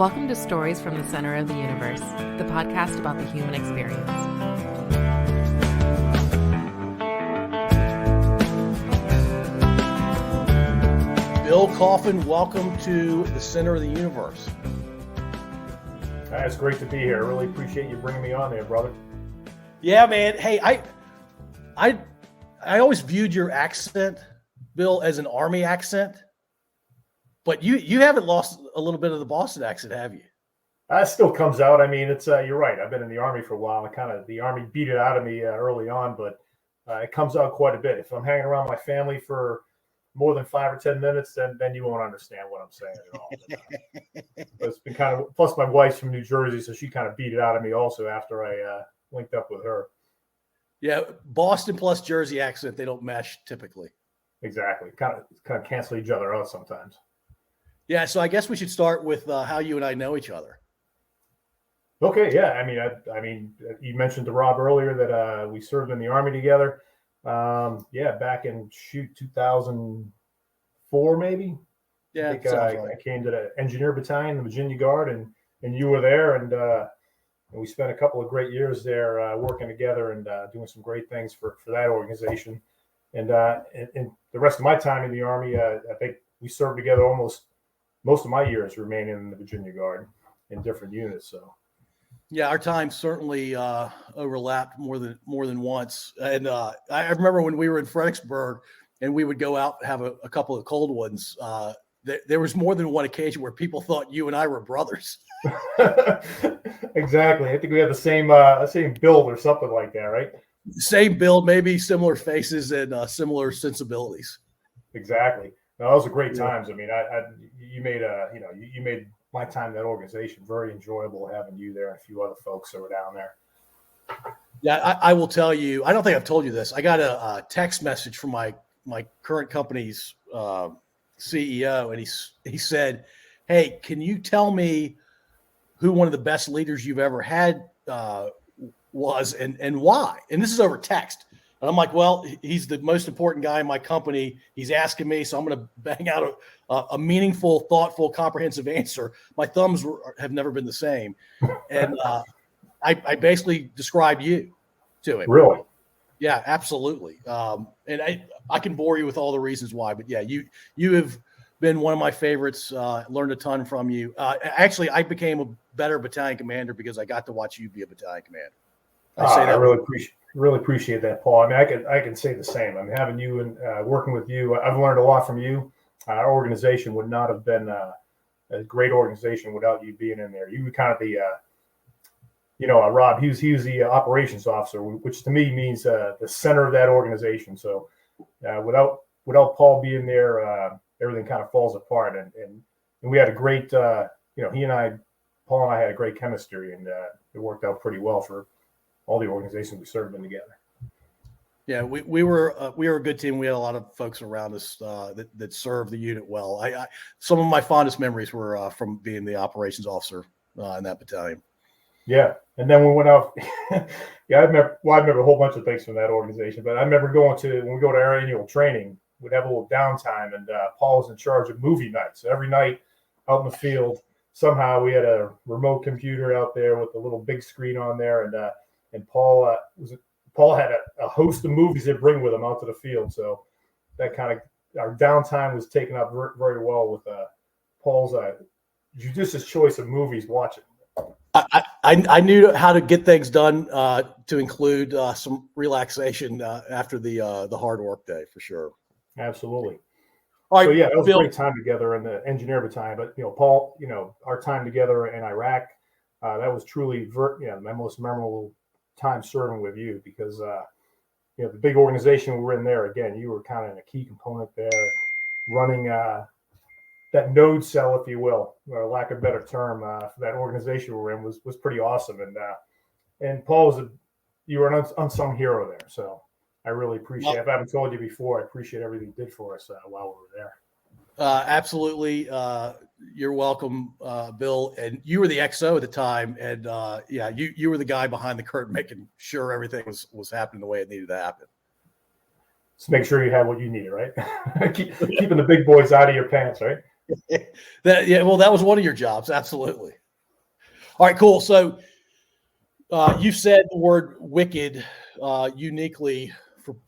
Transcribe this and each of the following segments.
Welcome to Stories from the Center of the Universe, the podcast about the human experience. Bill Coffin, welcome to the Center of the Universe. It's great to be here. I really appreciate you bringing me on there, brother. Yeah, man. Hey, I always viewed your accent, Bill, as an Army accent, but you haven't lost a little bit of the Boston accent, have you? It still comes out. I mean, it's you're right. I've been in the Army for a while. The Army beat it out of me early on, but it comes out quite a bit. If I'm hanging around my family for more than 5 or 10 minutes, then you won't understand what I'm saying at all. But it's been kind of, plus my wife's from New Jersey, so she kind of beat it out of me also after I linked up with her. Yeah, Boston plus Jersey accent, they don't mesh typically. Exactly. Kind of cancel each other out sometimes. Yeah, so I guess we should start with how you and I know each other. Okay, yeah. I mean, you mentioned to Rob earlier that we served in the Army together. Back in 2004, maybe. Yeah, I think I came to the Engineer Battalion, the Virginia Guard, and you were there, and we spent a couple of great years there working together and doing some great things for that organization. And the rest of my time in the Army, I think we served together almost most of my years remaining in the Virginia Guard in different units. So. Yeah, our time certainly overlapped more than once. And I remember when we were in Fredericksburg and we would go out and have a couple of cold ones. There was more than one occasion where people thought you and I were brothers. Exactly. I think we had the same build or something like that, right? Same build, maybe similar faces and similar sensibilities. Exactly. No, those are great times. I mean, you made you made my time in that organization very enjoyable, having you there and a few other folks that were down there. Yeah, I will tell you, I don't think I've told you this. I got a text message from my current company's CEO, and he said, "Hey, can you tell me who one of the best leaders you've ever had was and why?" And this is over text. And I'm like, well, he's the most important guy in my company. He's asking me, so I'm going to bang out a meaningful, thoughtful, comprehensive answer. My thumbs have never been the same. And I basically described you to him. Really? Yeah, absolutely. And I can bore you with all the reasons why, but yeah, you have been one of my favorites. Learned a ton from you. Actually, I became a better battalion commander because I got to watch you be a battalion commander. I really appreciate that, Paul. I mean, I can say the same. I mean, having you and working with you, I've learned a lot from you. Our organization would not have been a great organization without you being in there. You were kind of the, Rob. He was the operations officer, which to me means the center of that organization. So without Paul being there, everything kind of falls apart. And we had a great, Paul and I had a great chemistry, and it worked out pretty well for all the organizations we served in together. Yeah, we were a good team. We had a lot of folks around us that served the unit well. Some of my fondest memories were from being the operations officer in that battalion. Yeah, and then we went out. I remember a whole bunch of things from that organization. But I remember when we go to our annual training, we'd have a little downtime, and Paul was in charge of movie nights. So every night out in the field, somehow we had a remote computer out there with a little big screen on there, and Paul had a host of movies they bring with him out to the field. So that kind of our downtime was taken up very, very well with Paul's judicious choice of movies watching. I knew how to get things done to include some relaxation after the hard work day for sure. Absolutely. All right, so yeah, that was Bill, a great time together in the Engineer Battalion. But Paul, our time together in Iraq, that was truly my most memorable time serving with you because the big organization we were in there. Again, you were kind of a key component there, running that node cell, if you will, or lack of a better term, for that organization we were in was pretty awesome. And Paul you were an unsung hero there. So I really appreciate it. If I haven't told you before, I appreciate everything you did for us while we were there. Absolutely. You're welcome, Bill. And you were the XO at the time. And you were the guy behind the curtain making sure everything was happening the way it needed to happen. Just make sure you have what you needed, right? Keeping the big boys out of your pants, right? Well, that was one of your jobs. Absolutely. All right, cool. So you've said the word wicked uniquely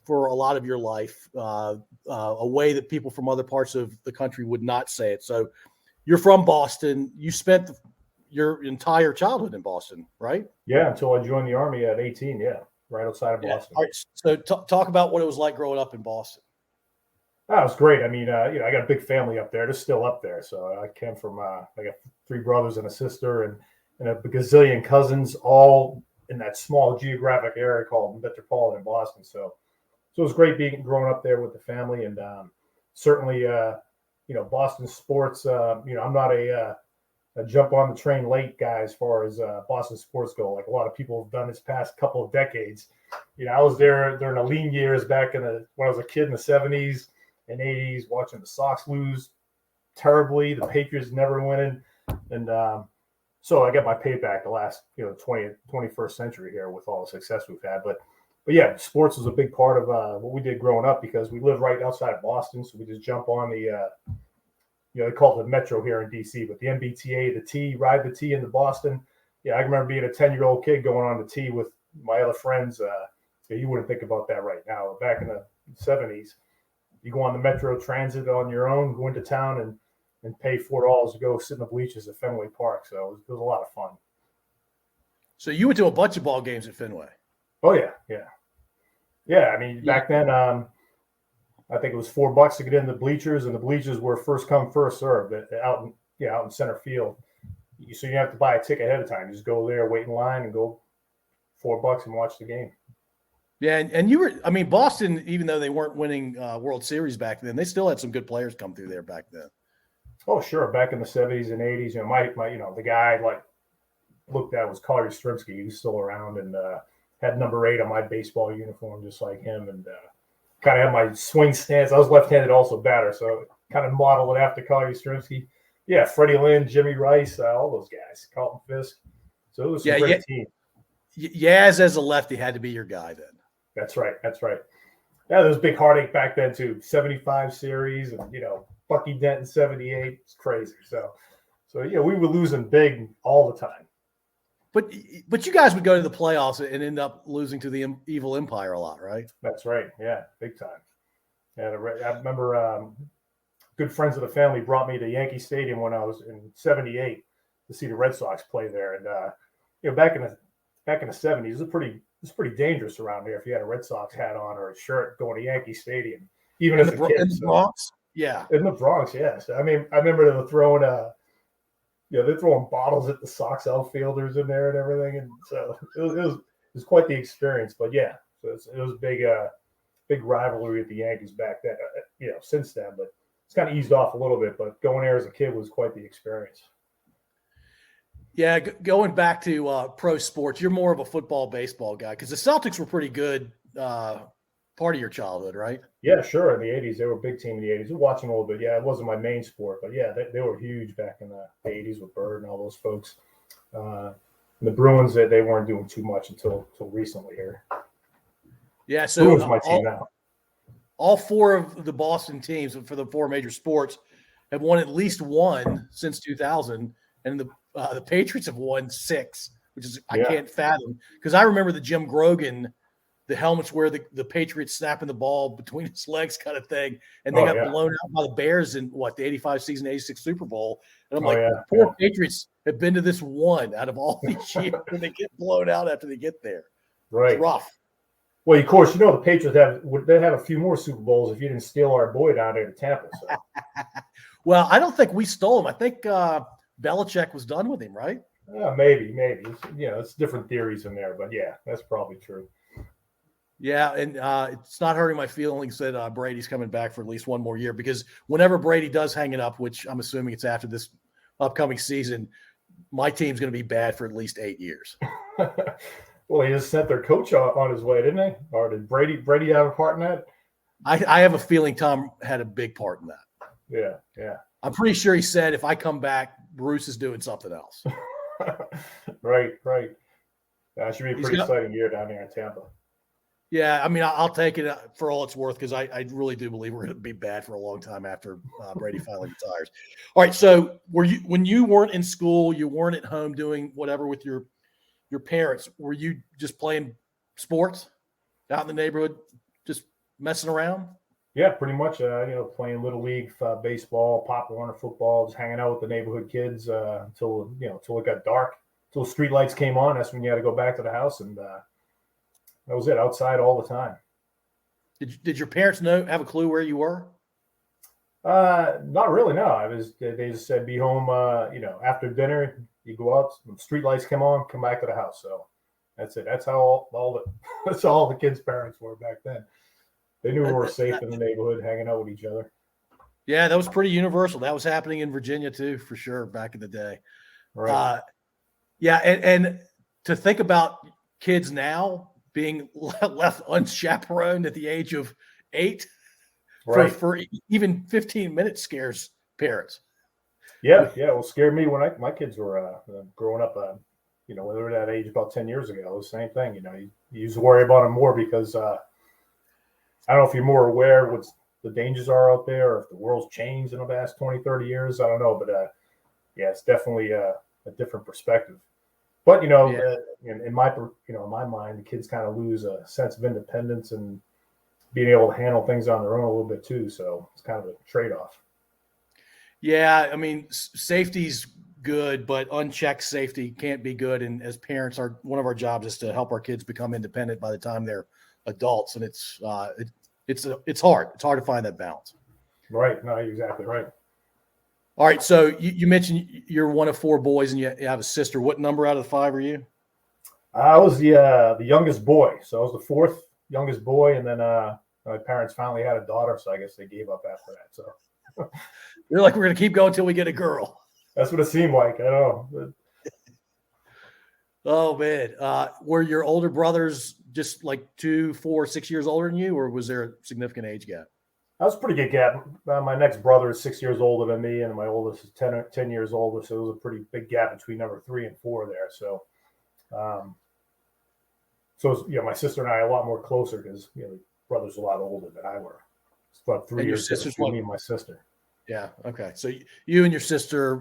for a lot of your life, a way that people from other parts of the country would not say it. So you're from Boston. You spent your entire childhood in Boston, right? Yeah, until I joined the Army at 18. Yeah, right outside of Boston. All right. So talk about what it was like growing up in Boston. That was great. I mean, I got a big family up there. They're still up there. So I came from, I got 3 brothers and a sister and a gazillion cousins, all in that small geographic area called metropolitan Boston. So it was great growing up there with the family, and certainly, Boston sports. I'm not a jump on the train late guy as far as Boston sports go. Like a lot of people have done this past couple of decades. I was there during the lean years back when I was a kid in the 70s and 80s, watching the Sox lose terribly, the Patriots never winning, and so I got my payback the last 21st century here with all the success we've had. But yeah, sports was a big part of what we did growing up because we live right outside of Boston, so we just jump on the they call it the Metro here in DC, but the MBTA, the T, ride the T into Boston. Yeah, I remember being a 10-year-old kid going on the T with my other friends. You wouldn't think about that right now. Back in the 70s, you go on the Metro Transit on your own, go into town and pay $4 to go sit in the bleachers at Fenway Park. So it was a lot of fun. So you went to a bunch of ball games at Fenway. Oh yeah. I mean, back then, I think it was $4 to get in the bleachers, and the bleachers were first come, first served out in center field. So you have to buy a ticket ahead of time. You just go there, wait in line, and go $4 and watch the game. Yeah, and you were, I mean, Boston, even though they weren't winning World Series back then, they still had some good players come through there back then. Oh, sure. Back in the 70s and 80s, the guy I looked at was Collier Strimsky. He was still around and had number 8 on my baseball uniform, just like him, and kind of had my swing stance. I was left-handed, also batter, so kind of modeled it after Collier Strimsky. Yeah, Freddie Lynn, Jimmy Rice, all those guys, Carlton Fisk. So it was a great team. Yaz as a lefty had to be your guy then. That's right. Yeah, there was a big heartache back then too. 75 series, and Bucky Dent in 78. It's crazy. So we were losing big all the time. But you guys would go to the playoffs and end up losing to the Evil Empire a lot, right? That's right. Yeah, big time. Yeah, I remember good friends of the family brought me to Yankee Stadium when I was in '78 to see the Red Sox play there, and back in the 70s, it's pretty dangerous around here if you had a Red Sox hat on or a shirt going to Yankee Stadium, even as a kid. In the Bronx? Yeah. In the Bronx, yes. I mean, I remember they were throwing they're throwing bottles at the Sox outfielders in there and everything, and so it was quite the experience. But yeah, so it was a big rivalry with the Yankees back then. Since then, but it's kind of eased off a little bit. But going there as a kid was quite the experience. Yeah, going back to pro sports, you're more of a football, baseball guy because the Celtics were pretty good part of your childhood, right? Yeah, sure. In the 80s, they were a big team in the 80s. We're watching a little bit. Yeah, it wasn't my main sport, but yeah, they were huge back in the 80s with Bird and all those folks. The Bruins, they weren't doing too much until recently here. Yeah, so Bruins my team now. All 4 of the Boston teams for the 4 major sports have won at least one since 2000, and the Patriots have won 6, which is I can't fathom because I remember the Jim Grogan, the helmets where the Patriots snapping the ball between his legs kind of thing, and they got blown out by the Bears in the 85 season, 86 Super Bowl. And I'm poor Patriots have been to this one out of all these years, and they get blown out after they get there. Right, it's rough. Well, of course, the Patriots have a few more Super Bowls if you didn't steal our boy down there to Tampa. So. Well, I don't think we stole him. I think Belichick was done with him, right? Maybe. It's different theories in there, but yeah, that's probably true. Yeah, and it's not hurting my feelings that Brady's coming back for at least one more year because whenever Brady does hang it up, which I'm assuming it's after this upcoming season, my team's going to be bad for at least 8 years. Well, he just sent their coach on his way, didn't he? Or did Brady have a part in that? I have a feeling Tom had a big part in that. Yeah. I'm pretty sure he said, if I come back, Bruce is doing something else. Right. That should be a pretty exciting year down there in Tampa. Yeah, I mean, I'll take it for all it's worth because I really do believe we're going to be bad for a long time after Brady finally retires. All right, so were you when you weren't in school, you weren't at home doing whatever with your parents? Were you just playing sports out in the neighborhood, just messing around? Yeah, pretty much. Playing little league baseball, pop Warner football, just hanging out with the neighborhood kids until it got dark, until street lights came on. That's when you had to go back to the house, and that was it. Outside all the time. Did your parents have a clue where you were? Not really. No, they just said be home. After dinner, you go out. When street lights come on, come back to the house. So that's it. That's how that's all the kids' parents were back then. They knew we were safe in the neighborhood, hanging out with each other. Yeah, that was pretty universal. That was happening in Virginia too, for sure, back in the day. Right. Yeah, and to think about kids now being left unchaperoned at the age of 8 for even 15 minutes scares parents. Yeah. Well, scared me when my kids were growing up. When they were that age about 10 years ago, the same thing. You used to worry about them more because I don't know if you're more aware what the dangers are out there, or if the world's changed in the last 20, 30 years. I don't know, but it's definitely a different perspective. But in my mind, the kids kind of lose a sense of independence and being able to handle things on their own a little bit too. So it's kind of a trade-off. Yeah, I mean, safety's good, but unchecked safety can't be good. And as parents, one of our jobs is to help our kids become independent by the time they're adults, and it's hard. It's hard to find that balance. Right. No, you're exactly right. All right. So you mentioned you're one of 4 boys and you have a sister. What number out of the 5 are you? I was the youngest boy. So I was the 4th youngest boy. And then my parents finally had a daughter. So I guess they gave up after that. So they're like, we're going to keep going until we get a girl. That's what it seemed like. I don't know. Oh, man. Were your older brothers just like 2, 4, 6 years older than you, or was there a significant age gap? That was a pretty good gap. My next brother is 6 years older than me, and my oldest is 10 years older. So it was a pretty big gap between number 3 and 4 there. So, my sister and I are a lot more closer because the brother's a lot older than I were. It's about 3 years between me and my sister. Yeah. Okay. So you and your sister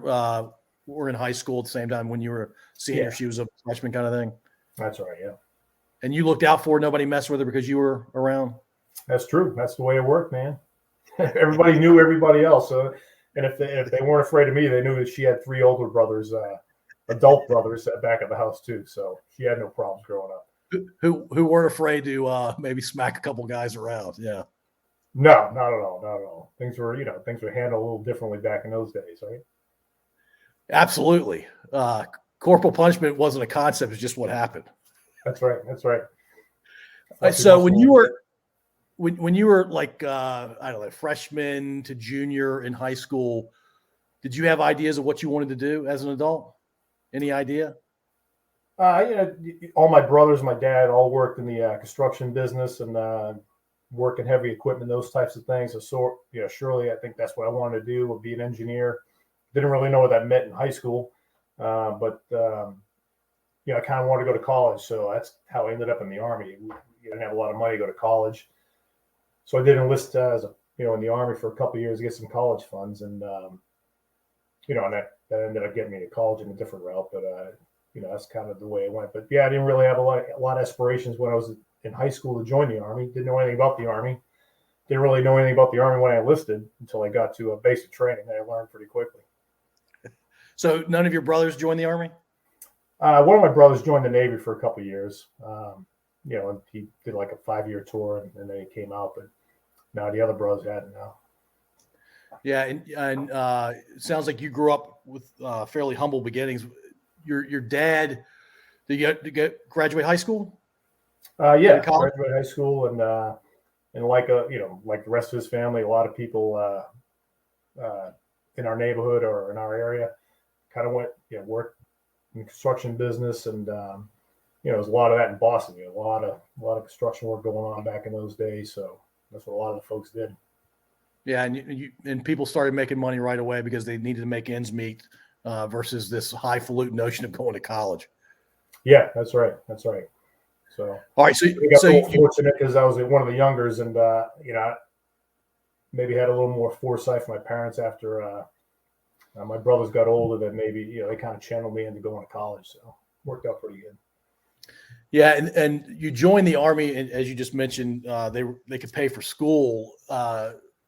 were in high school at the same time when you were a senior. Yeah. She was a freshman, kind of thing. That's right. Yeah. And you looked out for her. Nobody messed with her because you were around. That's true. That's the way it worked, man. Everybody knew everybody else. So, and if they weren't afraid of me, they knew that she had 3 older brothers, adult brothers, back at the house too. So she had no problems growing up. Who weren't afraid to maybe smack a couple guys around. Yeah. No, not at all. Not at all. Things were handled a little differently back in those days, right? Absolutely. Corporal punishment wasn't a concept; it's just what happened. That's right. That's right. So when you were like I don't know, freshman to junior in high school, did you have ideas of what you wanted to do as an adult? Any idea? All my brothers, my dad, all worked in the construction business and work in heavy equipment, those types of things. So surely I think that's what I wanted to do, would be an engineer. Didn't really know what that meant in high school, but I kind of wanted to go to college. So that's how I ended up in the Army. You didn't have a lot of money to go to college. So I did enlist as in the Army for a couple of years to get some college funds. And, and that ended up getting me to college in a different route. But, that's kind of the way it went. But, I didn't really have a lot of aspirations when I was in high school to join the Army. Didn't know anything about the Army. Didn't really know anything about the Army when I enlisted until I got to a basic training that I learned pretty quickly. So none of your brothers joined the Army? One of my brothers joined the Navy for a couple of years. And he did like a 5-year tour and then he came out. But no, the other brothers hadn't now. Yeah, and it sounds like you grew up with fairly humble beginnings. Your dad, did you graduate high school? Graduated high school, and like the rest of his family, a lot of people in our neighborhood or in our area kind of went worked in the construction business, and there's a lot of that in Boston. A lot of construction work going on back in those days, so that's what a lot of the folks did. Yeah, and people started making money right away because they needed to make ends meet versus this highfalutin notion of going to college. Yeah, that's right. That's right. So, all right. So, I got so a little fortunate because I was one of the youngers, and maybe had a little more foresight from my parents after my brothers got older. That maybe they kind of channeled me into going to college. So, worked out pretty good. yeah, and you joined the Army, and as you just mentioned, they could pay for school.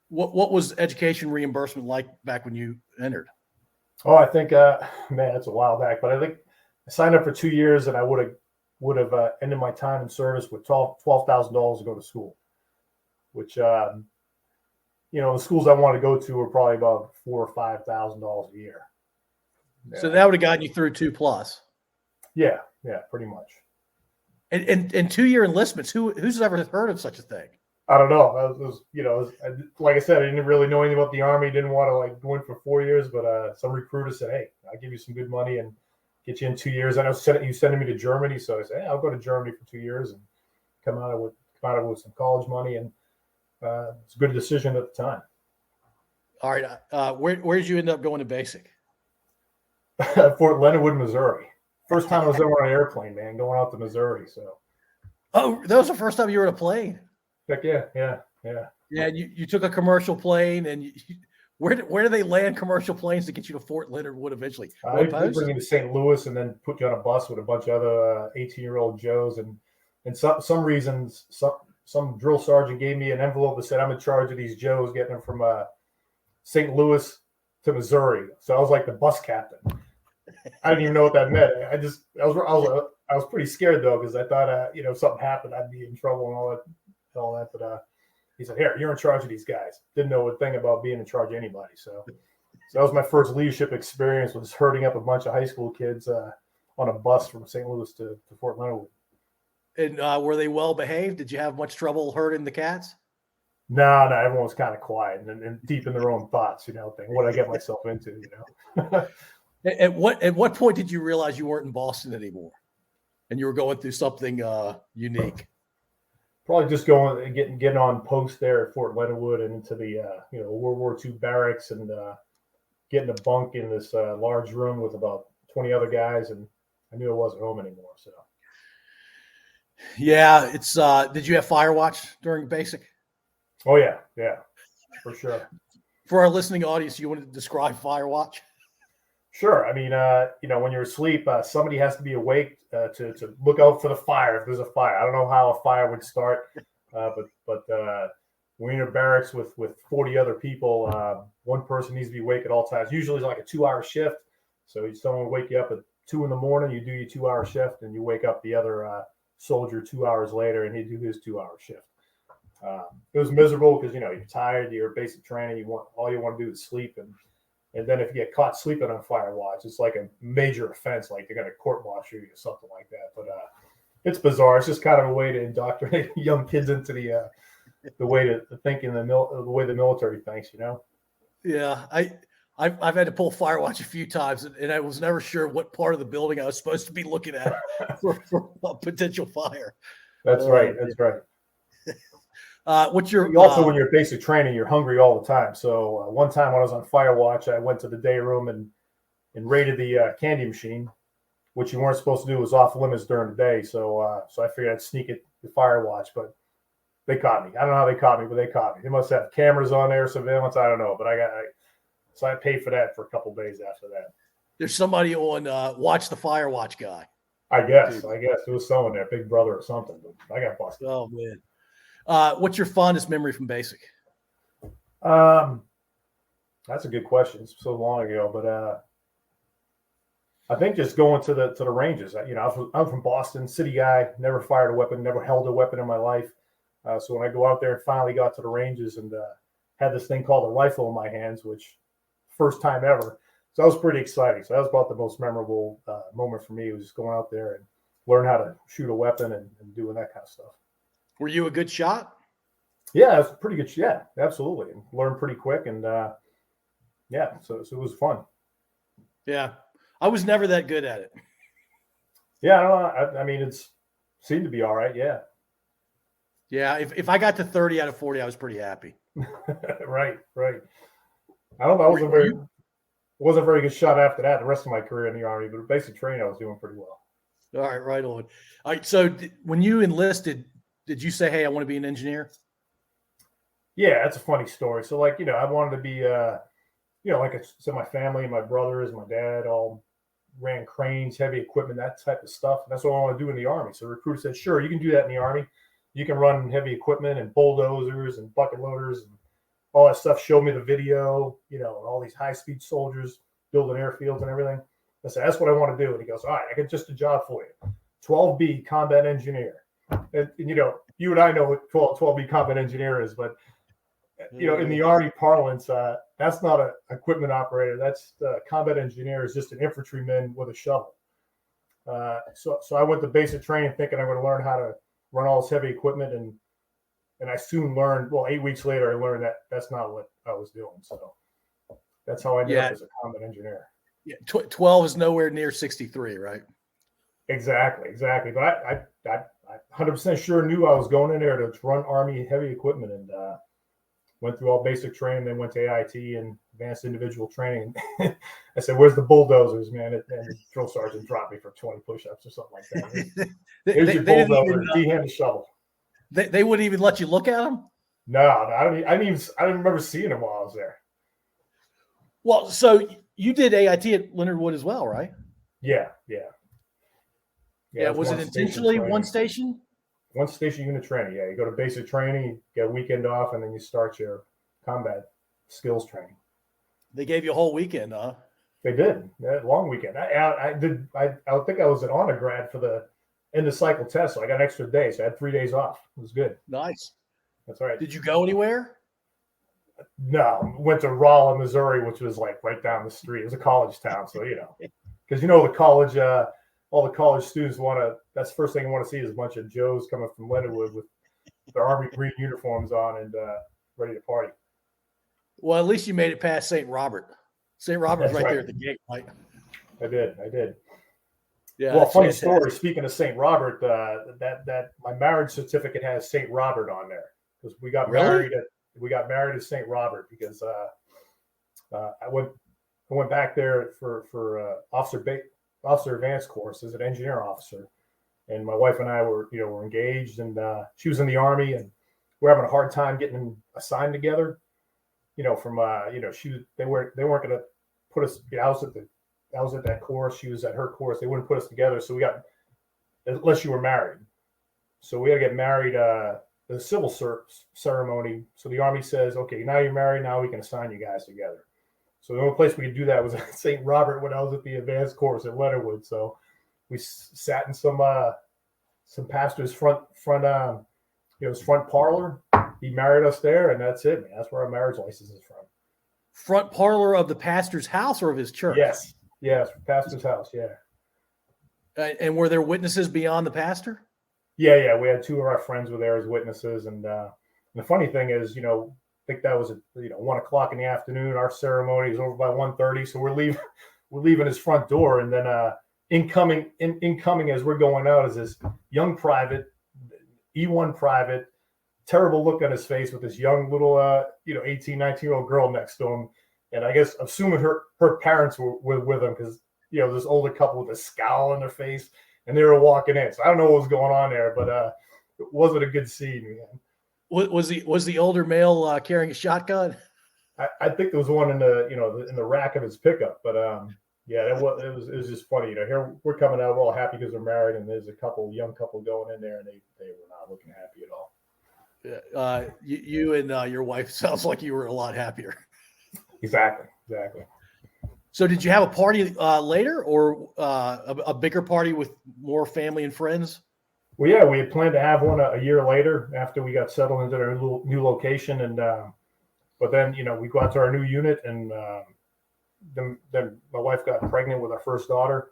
What was education reimbursement like back when you entered? Oh, I think, man, that's a while back, but I think I signed up for 2 years, and I would have ended my time in service with $12,000 to go to school, which the schools I wanted to go to were probably about $4,000 or $5,000 a year. So that would have gotten you through 2+. Yeah, pretty much. And 2-year enlistments. Who's ever heard of such a thing? I don't know. Like I said, I didn't really know anything about the Army. Didn't want to go in for 4 years, but some recruiter said, "Hey, I'll give you some good money and get you in 2 years." I know you sending me to Germany, so I said, "Hey, I'll go to Germany for 2 years and come out of it with some college money." And it's a good decision at the time. All right, where did you end up going to basic? Fort Leonard Wood, Missouri. First time I was ever on an airplane, man, going out to Missouri. So. Oh, that was the first time you were in a plane. Heck yeah. Yeah, you took a commercial plane, and where do they land commercial planes to get you to Fort Leonard Wood eventually? They bring you to St. Louis and then put you on a bus with a bunch of other 18-year-old Joes, and some reasons some drill sergeant gave me an envelope that said I'm in charge of these Joes, getting them from St. Louis to Missouri. So I was like the bus captain. I didn't even know what that meant. I was pretty scared though, because I thought if something happened I'd be in trouble and all that. But he said, "Here, you're in charge of these guys." Didn't know a thing about being in charge of anybody. So that was my first leadership experience, was herding up a bunch of high school kids on a bus from St. Louis to Fort Leonard Wood. And were they well behaved? Did you have much trouble herding the cats? No, everyone was kind of quiet and deep in their own thoughts, thinking, what I get myself into, At what point did you realize you weren't in Boston anymore, and you were going through something unique? Probably just getting on post there at Fort Leonard Wood and into the World War II barracks, and getting a bunk in this large room with about 20 other guys, and I knew I wasn't home anymore. So. Yeah, it's. Did you have fire watch during basic? Oh yeah, for sure. For our listening audience, you want to describe fire watch? Sure. I mean, when you're asleep, somebody has to be awake to look out for the fire if there's a fire. I don't know how a fire would start, but when you're in a barracks with 40 other people, one person needs to be awake at all times. Usually it's like a 2-hour shift. So someone will wake you up at 2 a.m, you do your 2-hour shift, and you wake up the other soldier 2 hours later, and he do his 2-hour shift. It was miserable because, you're tired, you're basic training, all you want to do is sleep. And then if you get caught sleeping on fire watch, it's like a major offense, like they're going to court martial you or something like that. But it's bizarre. It's just kind of a way to indoctrinate young kids into the way to think in the way the military thinks, Yeah, I've had to pull fire watch a few times, and I was never sure what part of the building I was supposed to be looking at for a potential fire. That's right. What's your when you're basic training, you're hungry all the time. So one time when I was on fire watch, I went to the day room and raided the candy machine, which you weren't supposed to do. It was off limits during the day. So I figured I'd sneak it to fire watch, but they caught me. I don't know how they caught me, but they caught me. They must have cameras on there, surveillance. I don't know, but so I paid for that for a couple of days after that. There's somebody on Watch the Fire Watch guy. I guess there was someone there, Big Brother or something. But I got busted. Oh man. What's your fondest memory from basic? That's a good question. It's so long ago, but I think just going to the ranges. I'm from Boston, city guy. Never fired a weapon, never held a weapon in my life. So when I go out there and finally got to the ranges and had this thing called a rifle in my hands, which first time ever. So that was pretty exciting. So that was about the most memorable moment for me. It was just going out there and learn how to shoot a weapon and doing that kind of stuff. Were you a good shot? Yeah, it was pretty good. Yeah, absolutely. And learned pretty quick. And so it was fun. Yeah. I was never that good at it. Yeah, I mean, it's seemed to be all right. Yeah. Yeah. If I got to 30 out of 40, I was pretty happy. Right. I don't know. I wasn't a very good shot after that. The rest of my career in the Army, but basic training, I was doing pretty well. All right, right on. All right. So when you enlisted, did you say, "Hey, I want to be an engineer"? Yeah, that's a funny story. So like, I wanted to be, like I said, my family, my brothers, my dad all ran cranes, heavy equipment, that type of stuff. And that's what I want to do in the Army. So the recruiter said, sure, you can do that in the Army. You can run heavy equipment and bulldozers and bucket loaders and all that stuff. Showed me the video, all these high-speed soldiers building airfields and everything. I said, that's what I want to do. And he goes, all right, I got just a job for you. 12B combat engineer. And you and I know what 12B combat engineer is, but in the Army parlance, that's not an equipment operator. That's the combat engineer is just an infantryman with a shovel. So I went to basic training thinking I'm going to learn how to run all this heavy equipment, and I soon learned. Well, 8 weeks later, I learned that that's not what I was doing. So that's how I ended up as a combat engineer. Yeah, 12 is nowhere near 63, right? Exactly. But I 100% sure knew I was going in there to run Army heavy equipment, and went through all basic training, then went to AIT and advanced individual training. I said, where's the bulldozers, man? And the drill sergeant dropped me for 20 push-ups or something like that. Here's your bulldozer, D-hand shovel. They wouldn't even let you look at them? No, I didn't remember seeing them while I was there. Well, so you did AIT at Leonard Wood as well, right? Yeah. Was it intentionally one station? One station unit training. Yeah, you go to basic training, you get a weekend off, and then you start your combat skills training. They gave you a whole weekend, huh? They did. Long weekend. I think I was an honor grad for the end of cycle test, so I got an extra day. So I had 3 days off. It was good. Nice. That's right. Did you go anywhere? No, went to Rolla, Missouri, which was like right down the street. It was a college town, so because the college, all the college students that's the first thing I want to see is a bunch of Joes coming from Leonardwood with their Army green uniforms on and ready to party. Well, at least you made it past St. Robert. St. Robert's right there at the gate, right? I did. Yeah. Well, funny story. Speaking of St. Robert, that my marriage certificate has St. Robert on there because we got married at St. Robert because I went back there for officer advanced course as an engineer officer, and my wife and I were engaged, and she was in the Army, and we're having a hard time getting assigned together. They weren't going to put us. I was at that course. She was at her course. They wouldn't put us together. So we got, unless you were married. So we had to get married, the civil ceremony. So the Army says, okay, now you're married. Now we can assign you guys together. So the only place we could do that was at St. Robert when I was at the advanced course at Leonardwood. So we sat in some pastor's front parlor. He married us there, and that's it, man. That's where our marriage license is from. Front parlor of the pastor's house or of his church? Yes, pastor's house, yeah. And were there witnesses beyond the pastor? Yeah. We had two of our friends were there as witnesses, and the funny thing is, I think that was at 1 o'clock in the afternoon. Our ceremony was over by 1:30, so we're leaving his front door, and then incoming as we're going out is this young private, E1 private, terrible look on his face with this young little 18, 19-year-old girl next to him. And I guess assuming her parents were with him because this older couple with a scowl on their face, and they were walking in. So I don't know what was going on there, but it wasn't a good scene, man. Was the older male carrying a shotgun? I think there was one in the rack of his pickup, but it was just funny. Here we're coming out, we're all happy because we're married, and there's a young couple going in there, and they were not looking happy at all. Yeah, you and your wife sounds like you were a lot happier. Exactly. So did you have a party later, or a bigger party with more family and friends? Well, yeah, we had planned to have one a year later after we got settled into our new location, and but then we go out to our new unit, and then my wife got pregnant with our first daughter,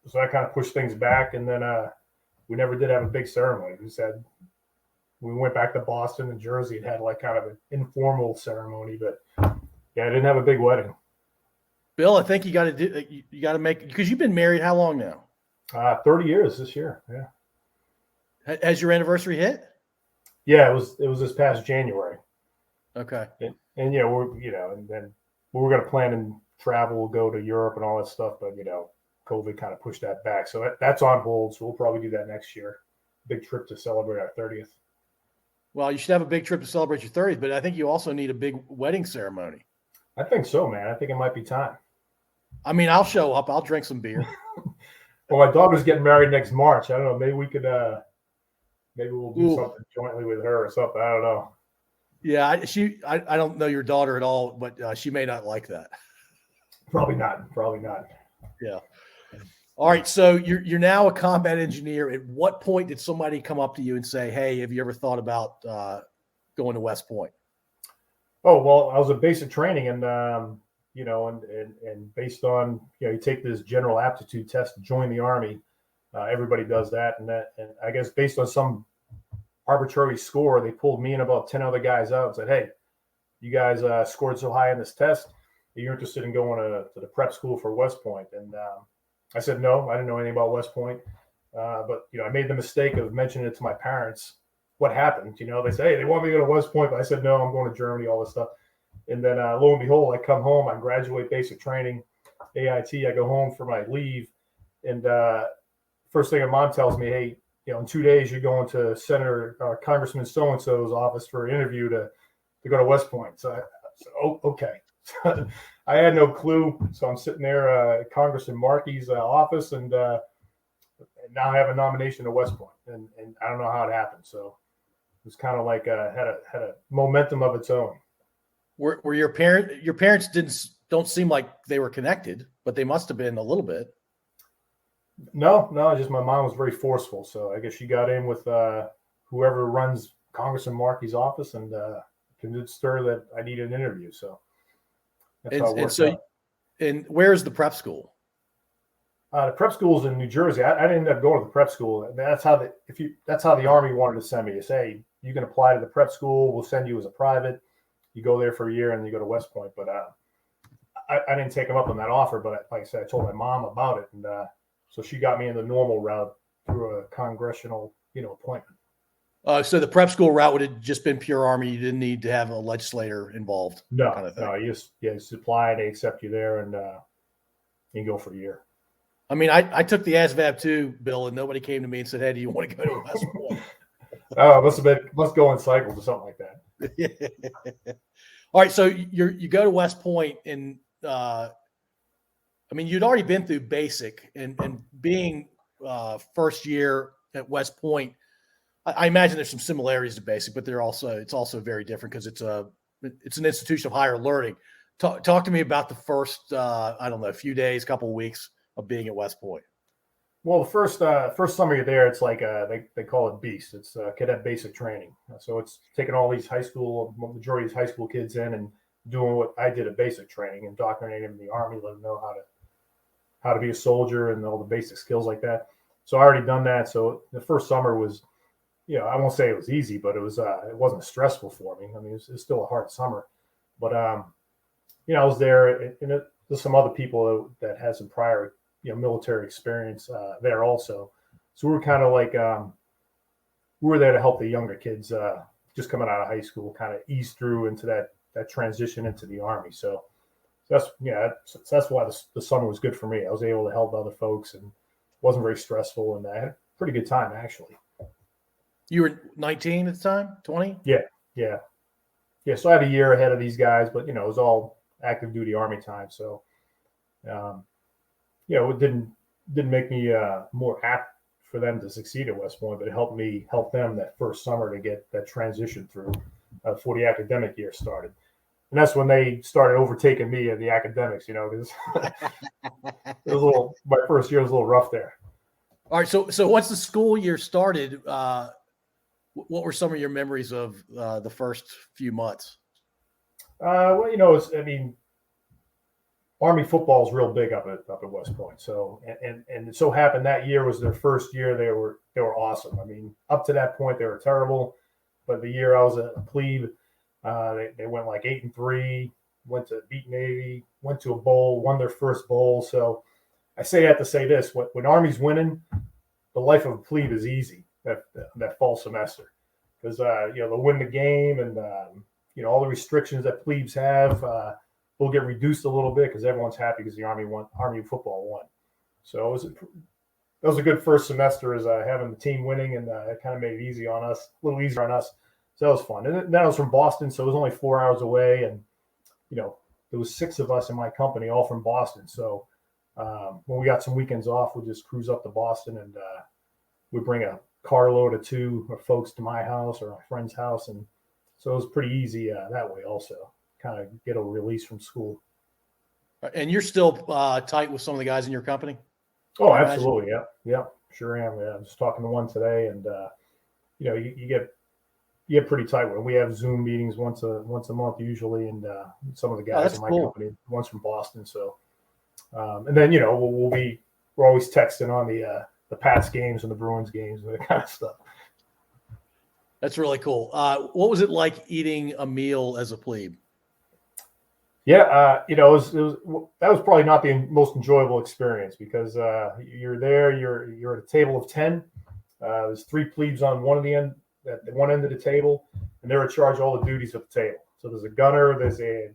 so that kind of pushed things back, and then we never did have a big ceremony. We went back to Boston and Jersey and had like kind of an informal ceremony, but yeah, I didn't have a big wedding. Bill, I think you got to make, because you've been married how long now? 30 years this year. Yeah. Has your anniversary hit? Yeah, it was this past January. Okay. And and then we were going to plan and travel, we'll go to Europe and all that stuff, but COVID kind of pushed that back. So that's on hold. So we'll probably do that next year. Big trip to celebrate our 30th. Well, you should have a big trip to celebrate your 30th, but I think you also need a big wedding ceremony. I think so, man. I think it might be time. I mean, I'll show up. I'll drink some beer. Well, my daughter's getting married next March. I don't know. Maybe we could, maybe we'll do something jointly with her or something. I don't know. Yeah, I don't know your daughter at all, but she may not like that. Probably not. Probably not. Yeah. All right. So you're now a combat engineer. At what point did somebody come up to you and say, "Hey, have you ever thought about going to West Point?" Oh, well, I was at basic training, and you know, and based on, you know, you take this general aptitude test to join the Army. Everybody does that, and I guess based on some arbitrary score, they pulled me and about 10 other guys out and said, "Hey, you guys scored so high in this test, you're interested in going to the prep school for West Point." And I said no, I didn't know anything about West Point, but you know, I made the mistake of mentioning it to my parents. What happened? You know, they say, "Hey, they want me to go to West Point," but I said no, I'm going to Germany, all this stuff. And then lo and behold, I come home, I graduate basic training, AIT, I go home for my leave, and first thing my mom tells me, "Hey, you know, in 2 days you're going to Senator Congressman so-and-so's office for an interview to go to West Point." So I said, "Oh, okay." I had no clue. So I'm sitting there at Congressman Markey's office, and now I have a nomination to West Point, and I don't know how it happened. So it was kind of like had a momentum of its own. Were your parents don't seem like they were connected, but they must have been a little bit. No, just my mom was very forceful. So I guess she got in with whoever runs Congressman Markey's office and convinced her that I needed an interview. So that's how it worked out. And where's the prep school? The prep school is in New Jersey. I didn't end up going to the prep school. That's how the Army wanted to send me. They say, "Hey, you can apply to the prep school. We'll send you as a private. You go there for a year and you go to West Point." But I didn't take them up on that offer. But like I said, I told my mom about it, and so she got me in the normal route through a congressional, appointment. So the prep school route would have just been pure Army. You didn't need to have a legislator involved. No, kind of thing. No. You just apply, they accept you there, and you go for a year. I mean, I took the ASVAB too, Bill, and nobody came to me and said, "Hey, do you want to go to West Point?" Must go in cycles or something like that. All right, so you go to West Point, and I mean, you'd already been through basic, and being first year at West Point, I imagine there's some similarities to basic, but it's also very different because it's an institution of higher learning. Talk to me about the first few days, couple of weeks of being at West Point. Well, the first summer you're there, it's like they call it Beast. It's cadet basic training. So it's taking all these majority of high school kids in and doing what I did at basic training, indoctrinating them in the Army, let them know how to be a soldier and all the basic skills like that. So I already done that. So the first summer was, I won't say it was easy, but it wasn't stressful for me. I mean, it's still a hard summer, but I was there, and there's some other people that had some prior military experience there also. So we were kind of like we were there to help the younger kids just coming out of high school kind of ease through into that transition into the Army. So that's why the summer was good for me. I was able to help other folks, and it wasn't very stressful, and I had a pretty good time actually. You were 19 at the time, 20? Yeah. So I had a year ahead of these guys, but it was all active duty Army time. So it didn't make me more apt for them to succeed at West Point, but it helped me help them that first summer to get that transition through before the academic year started. And that's when they started overtaking me in the academics, because my first year was a little rough there. All right. So once the school year started, what were some of your memories of the first few months? Army football is real big up at West Point. So and it so happened that year was their first year. They were awesome. I mean, up to that point they were terrible, but the year I was a plebe, they went like 8-3, went to beat Navy, went to a bowl, won their first bowl. So I say that to say this: when Army's winning, the life of a plebe is easy that fall semester, because they'll win the game, and all the restrictions that plebes have will get reduced a little bit because everyone's happy because the Army football won. So that was a good first semester, is having the team winning, and it kind of made it easy on us, a little easier on us. So that was fun. And then I was from Boston, so it was only 4 hours away, and there was 6 of us in my company, all from Boston. So when we got some weekends off, we'd just cruise up to Boston, and we'd bring a carload of 2 of folks to my house or my friend's house, and so it was pretty easy that way. Also, kind of get a release from school. And you're still tight with some of the guys in your company? Oh, absolutely. Yeah, sure am. Yeah, I'm just talking to one today, and you get pretty tight with them. We have Zoom meetings once a month usually, and some of the guys in my company, one's from Boston. So, and then we're always texting on the Pats games and the Bruins games and that kind of stuff. That's really cool. What was it like eating a meal as a plebe? Yeah, that was probably not the most enjoyable experience, because you're there, you're at a table of 10. There's 3 plebes on at one end of the table, and they're in charge of all the duties of the table. So there's a gunner, there's a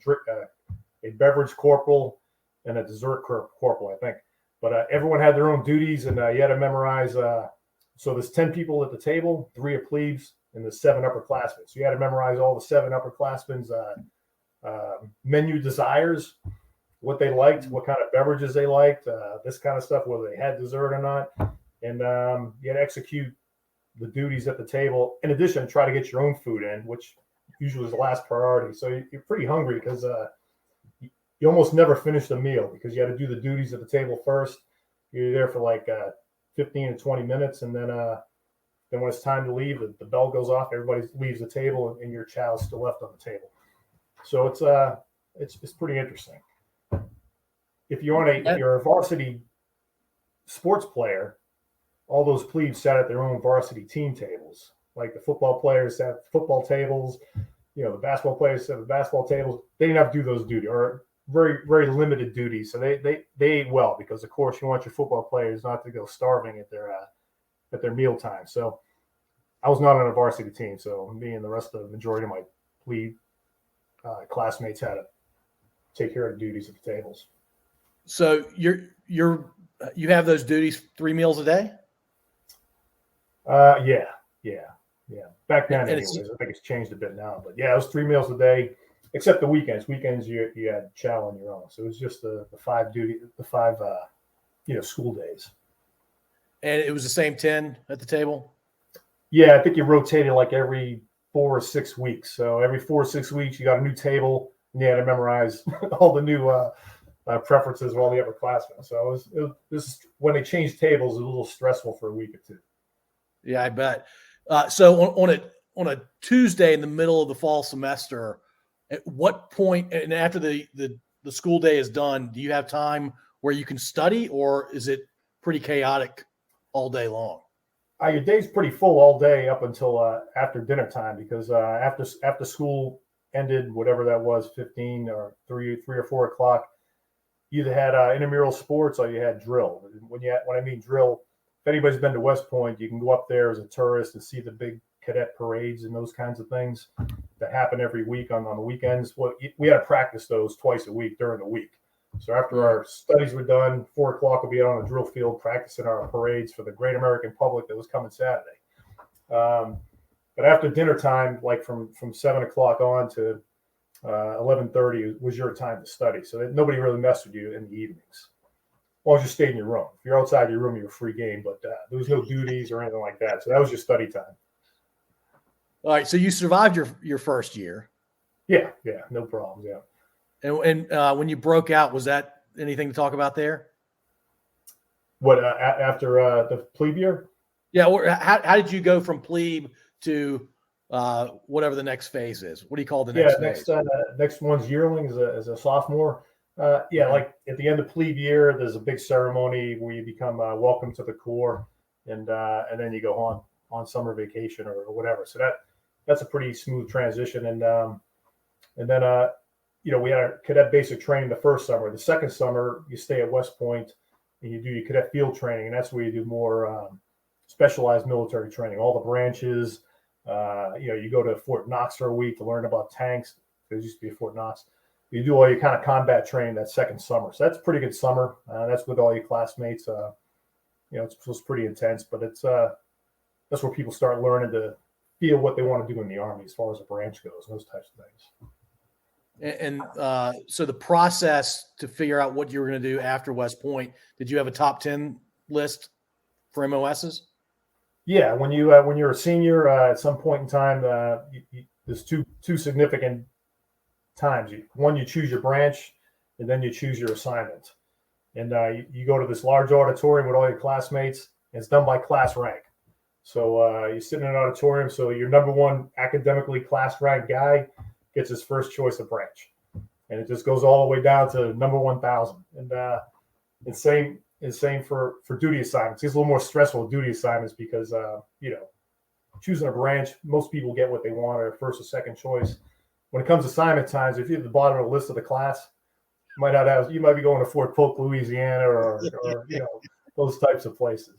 beverage corporal, and a dessert corporal, I think. But everyone had their own duties, and you had to memorize. So there's 10 people at the table, 3 are plebes, and there's 7 upperclassmen. So you had to memorize all the 7 upperclassmen's menu desires, what they liked, what kind of beverages they liked, this kind of stuff, whether they had dessert or not. And you had to execute the duties at the table. In addition, try to get your own food in, which usually is the last priority. So you're pretty hungry, because you almost never finish the meal, because you had to do the duties at the table first. You're there for like 15 to 20 minutes, and then when it's time to leave, the bell goes off, everybody leaves the table, and your chow's still left on the table. So it's pretty interesting. If you're a varsity sports player, all those plebes sat at their own varsity team tables. Like the football players sat at football tables, the basketball players sat at the basketball tables. They didn't have to do those duties, or very, very limited duties. So they ate well, because of course you want your football players not to go starving at their meal time. So I was not on a varsity team, so me and the rest of the majority of my plebe classmates had to take care of the duties at the tables. So you have those duties 3 meals a day? Yeah. Back then, anyways. I think it's changed a bit now, but yeah, it was 3 meals a day, except the weekends. Weekends you had chow on your own. So it was just the 5 school days. And it was the same 10 at the table? Yeah, I think you rotated like every 4 or 6 weeks. So every 4 or 6 weeks, you got a new table, and you had to memorize all the new preferences of all the upperclassmen. So this when they changed tables, it was a little stressful for a week or 2. Yeah, I bet. So on a Tuesday in the middle of the fall semester, at what point, and after the school day is done, do you have time where you can study, or is it pretty chaotic all day long? Your day's pretty full all day up until after dinner time, because after school ended, whatever that was, 15 or 3 or 4 o'clock, you either had intramural sports or you had drill. When I mean drill, if anybody's been to West Point, you can go up there as a tourist and see the big cadet parades and those kinds of things that happen every week on the weekends. Well, we had to practice those twice a week during the week. So after our studies were done, 4 o'clock we'll be out on the drill field practicing our parades for the great American public that was coming Saturday. But after dinner time, like from 7 o'clock on to 11:30 was your time to study. So that nobody really messed with you in the evenings. As long as you stayed in your room. If you're outside your room, you were free game, but there was no duties or anything like that. So that was your study time. All right. So you survived your first year. Yeah. No problems. Yeah. And when you broke out, was that anything to talk about there? What, after the plebe year? Yeah. Or how did you go from plebe to whatever the next phase is? What do you call the next phase? Next one's yearling as a sophomore. Like at the end of plebe year, there's a big ceremony where you become welcome to the Corps, and then you go on summer vacation or whatever. So that's a pretty smooth transition. And then we had our cadet basic training the first summer. The second summer, you stay at West Point and you do your cadet field training, and that's where you do more specialized military training, all the branches. You go to Fort Knox for a week to learn about tanks. There used to be a Fort Knox. you do all your kind of combat training that second summer. So that's a pretty good summer. That's with all your classmates. It's pretty intense, but that's where people start learning to feel what they want to do in the Army as far as a branch goes, and those types of things. And so the process to figure out what you were going to do after West Point, did you have a top 10 list for MOSs? Yeah, when you're a senior, at some point in time, there's two significant times. One, you choose your branch, and then you choose your assignment. And you go to this large auditorium with all your classmates, and it's done by class rank. So you sit in an auditorium, so your number one academically class ranked guy gets his first choice of branch. And it just goes all the way down to number 1,000. And same for duty assignments. It's a little more stressful with duty assignments because, choosing a branch, most people get what they want, or first or second choice. When it comes to assignment times, if you're at the bottom of the list of the class, you might be going to Fort Polk, Louisiana, or those types of places.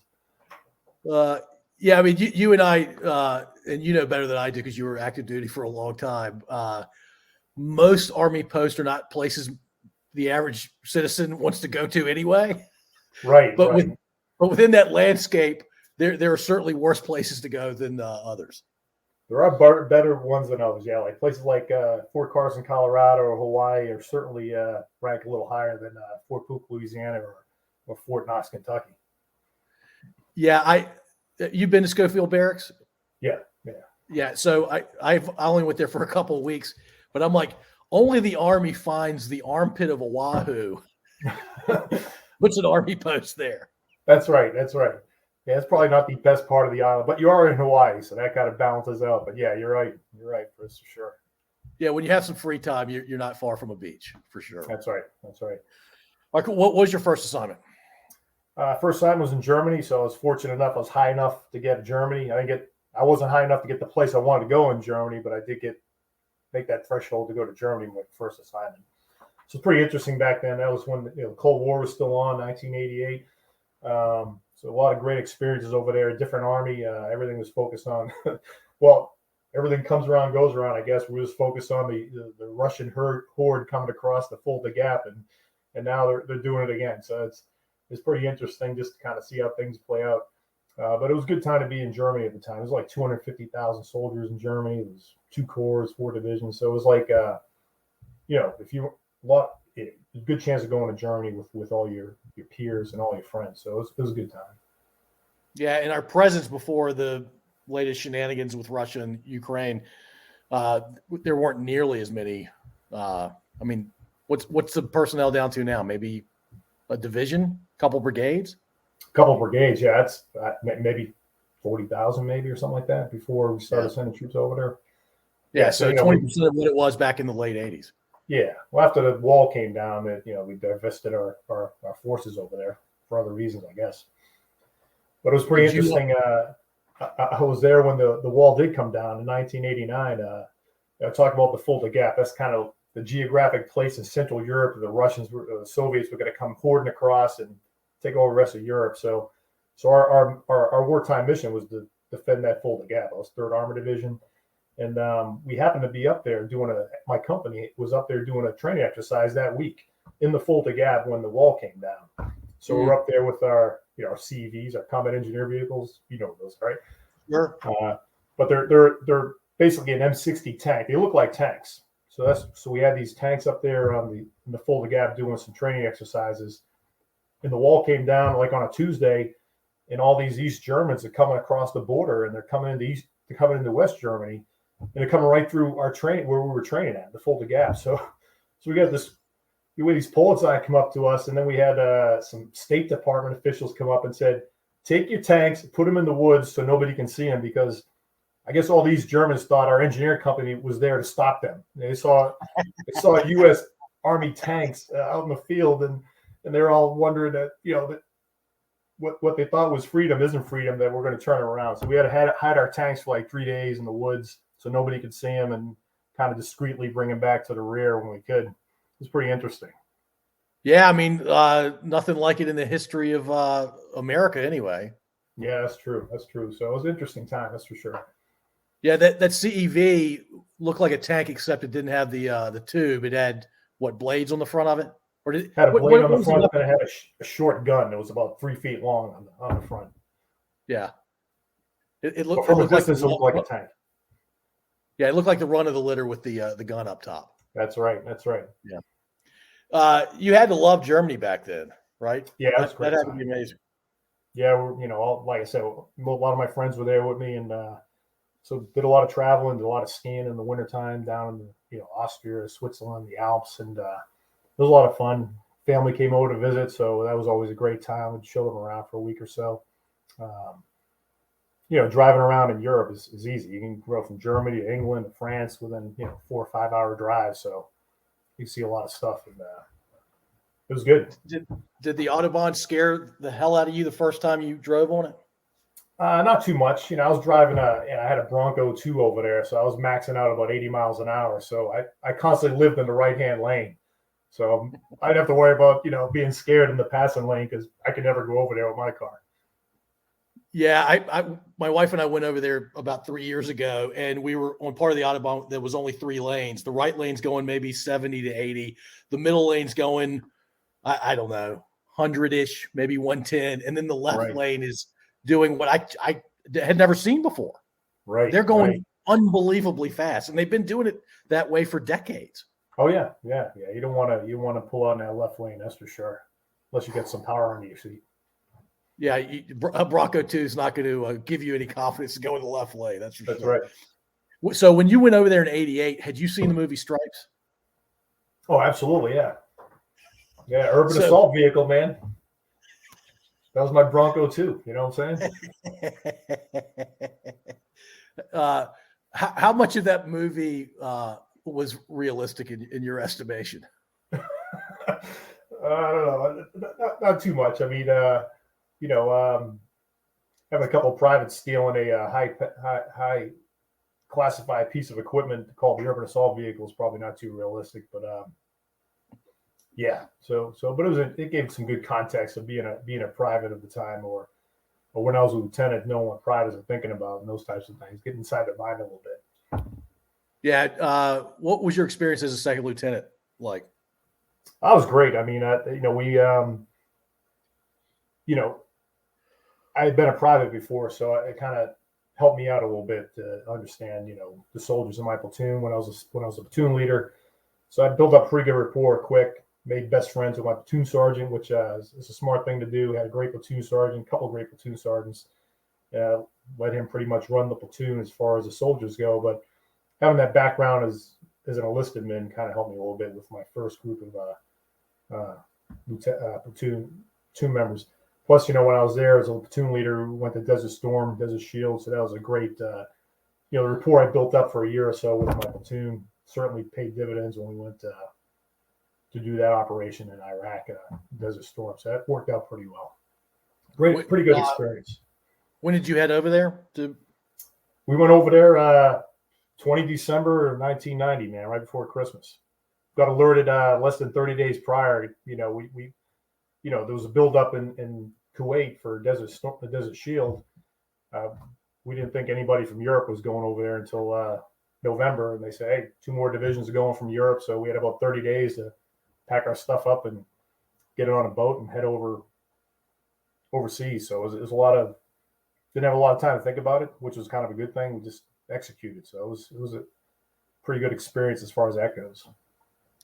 Yeah, I mean, you and I, and you know better than I do because you were active duty for a long time. Most Army posts are not places the average citizen wants to go to anyway. Right. But within that landscape, there are certainly worse places to go than others. There are better ones than others. Yeah, like places like Fort Carson, Colorado, or Hawaii are certainly rank a little higher than Fort Polk, Louisiana, or Fort Knox, Kentucky. Yeah, you've been to Schofield Barracks? Yeah. So I only went there for a couple of weeks, but I'm like, only the Army finds the armpit of Oahu. Puts an Army post there. That's right. Yeah, it's probably not the best part of the island, but you are in Hawaii, so that kind of balances out. But yeah, you're right. You're right, for sure. Yeah, when you have some free time, you're not far from a beach, for sure. That's right. Michael, what was your first assignment? First assignment was in Germany, so I was fortunate enough. I was high enough to get to Germany. I wasn't high enough to get the place I wanted to go in Germany, but I did make that threshold to go to Germany with my first assignment. So it's pretty interesting back then. That was when the Cold War was still on, 1988. So a lot of great experiences over there. Different Army. Everything was focused on. Well, everything comes around, goes around. I guess we was focused on the Russian horde coming across the Fulda Gap, and now they're doing it again. So it's pretty interesting just to kind of see how things play out. But it was a good time to be in Germany at the time. It was like 250,000 soldiers in Germany. It was 2 corps, 4 divisions. So it was like, if you a good chance of going to Germany with all your peers and all your friends. So it was a good time. Yeah, and our presence before the latest shenanigans with Russia and Ukraine, there weren't nearly as many. What's the personnel down to now? Maybe a division, couple brigades? Couple brigades, yeah. That's maybe 40,000, maybe, or something like that before we started sending troops over there. Yeah, so 20% of what it was back in the late 80s. Yeah. Well, after the wall came down, we divested our forces over there for other reasons, I guess. But it was pretty interesting. I was there when the wall did come down in 1989. I talk about the Fulda Gap. That's kind of the geographic place in Central Europe. The Russians, the Soviets were going to come hording across and take over the rest of Europe. So our wartime mission was to defend that Fulda Gap. I was 3rd Armored Division. And we happened to be up there my company was up there doing a training exercise that week in the Fulda Gap when the wall came down. So we're up there with our CVs, our combat engineer vehicles. You know those, right? Sure. But they're basically an M60 tank. They look like tanks. So we had these tanks up there in the Fulda Gap doing some training exercises. And the wall came down like on a Tuesday, and all these East Germans are coming across the border, and they're coming into West Germany. And they're coming right through our training where we were training at the Fulda Gap. So we got these Polizei come up to us, and then we had some State Department officials come up and said, "Take your tanks, put them in the woods so nobody can see them," because I guess all these Germans thought our engineering company was there to stop them. They saw U.S. Army tanks out in the field, and they're all wondering that what they thought was freedom isn't freedom, that we're going to turn around. So we had to hide our tanks for like 3 days in the woods so nobody could see them, and kind of discreetly bring them back to the rear when we could. It was pretty interesting. Yeah, I mean, nothing like it in the history of America anyway. Yeah, that's true. So it was an interesting time, that's for sure. Yeah, that CEV looked like a tank, except it didn't have the tube. It had what, blades on the front of it? Or did Had a what, blade what on the was front, the and it had a short gun that was about 3 feet long on the front. Yeah. It But looked, from a like distance, it looked like a tank. yeah, it looked like the run of the litter with the gun up top. That's right. Yeah. You had to love Germany back then, right? Yeah, it was great. That had to be amazing. Yeah, like I said, a lot of my friends were there with me, and so did a lot of traveling, did a lot of skiing in the wintertime down in Austria, Switzerland, the Alps, and it was a lot of fun. Family came over to visit, so that was always a great time. We'd show them around for a week or so. Driving around in Europe is easy. You can go from Germany to England to France within 4 or 5 hour drive, so you see a lot of stuff, and it was good. Did the Autobahn scare the hell out of you the first time you drove on it? Not too much. I was driving I had a Bronco 2 over there, so I was maxing out about 80 miles an hour. So I constantly lived in the right-hand lane. So I didn't have to worry about, being scared in the passing lane because I could never go over there with my car. Yeah, my wife and I went over there about 3 years ago, and we were on part of the Autobahn that was only 3 lanes. The right lane's going maybe 70 to 80. The middle lane's going, I don't know, 100-ish, maybe 110. And then the left lane is doing what I had never seen before. Right. They're going unbelievably fast, and they've been doing it that way for decades. Oh, yeah. You don't want to pull out in that left lane, that's for sure, unless you get some power under your seat. Yeah, a Bronco 2 is not going to give you any confidence to go in the left lane. That's sure. Right. So when you went over there in '88, had you seen the movie Stripes? Oh, absolutely, yeah. Yeah, urban assault vehicle, man. That was my Bronco 2. You know what I'm saying? How much of that movie was realistic in your estimation? I don't know. Not too much. I mean, having a couple of privates stealing a high classified piece of equipment called the urban assault vehicle is probably not too realistic, but yeah. So, but it gave some good context of being a private at the time, or when I was a lieutenant, knowing what privates are thinking about and those types of things, get inside their mind a little bit. Yeah. What was your experience as a second lieutenant like? I was great. I mean, I had been a private before, so it kind of helped me out a little bit to understand, the soldiers in my platoon when I was a platoon leader. So I built up pretty good rapport quick, made best friends with my platoon sergeant, which is a smart thing to do. Had a great platoon sergeant, a couple of great platoon sergeants. Let him pretty much run the platoon as far as the soldiers go. But having that background as an enlisted man kind of helped me a little bit with my first group of platoon members. Plus, when I was there as a platoon leader, we went to Desert Storm, Desert Shield. So that was a great, the rapport I built up for a year or so with my platoon certainly paid dividends when we went to do that operation in Iraq, Desert Storm. So that worked out pretty well. Pretty good experience. When did you head over there? We went over there 20 December of 1990, man, right before Christmas. Got alerted less than 30 days prior. We there was a buildup in Kuwait for the Desert Shield. We didn't think anybody from Europe was going over there until November, and they said, "Hey, 2 more divisions are going from Europe." So we had about 30 days to pack our stuff up and get it on a boat and head overseas. So it was a lot of didn't have a lot of time to think about it, which was kind of a good thing. We just executed. So it was a pretty good experience as far as that goes.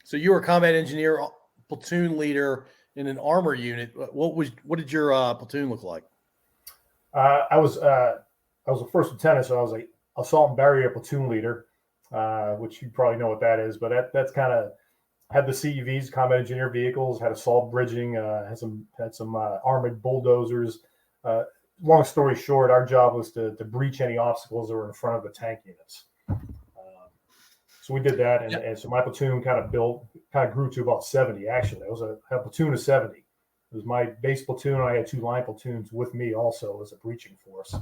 So you were a combat engineer, platoon leader in an armor unit. What did your platoon look like? I was a first lieutenant, so I was a assault and barrier platoon leader, which you probably know what that is. But that's kind of had the CEVs, combat engineer vehicles, had assault bridging, had some armored bulldozers. Long story short, our job was to breach any obstacles that were in front of the tank units. So we did that, and so my platoon kind of grew to about 70. Actually, I had a platoon of 70. It was my base platoon. I had 2 line platoons with me also as a breaching force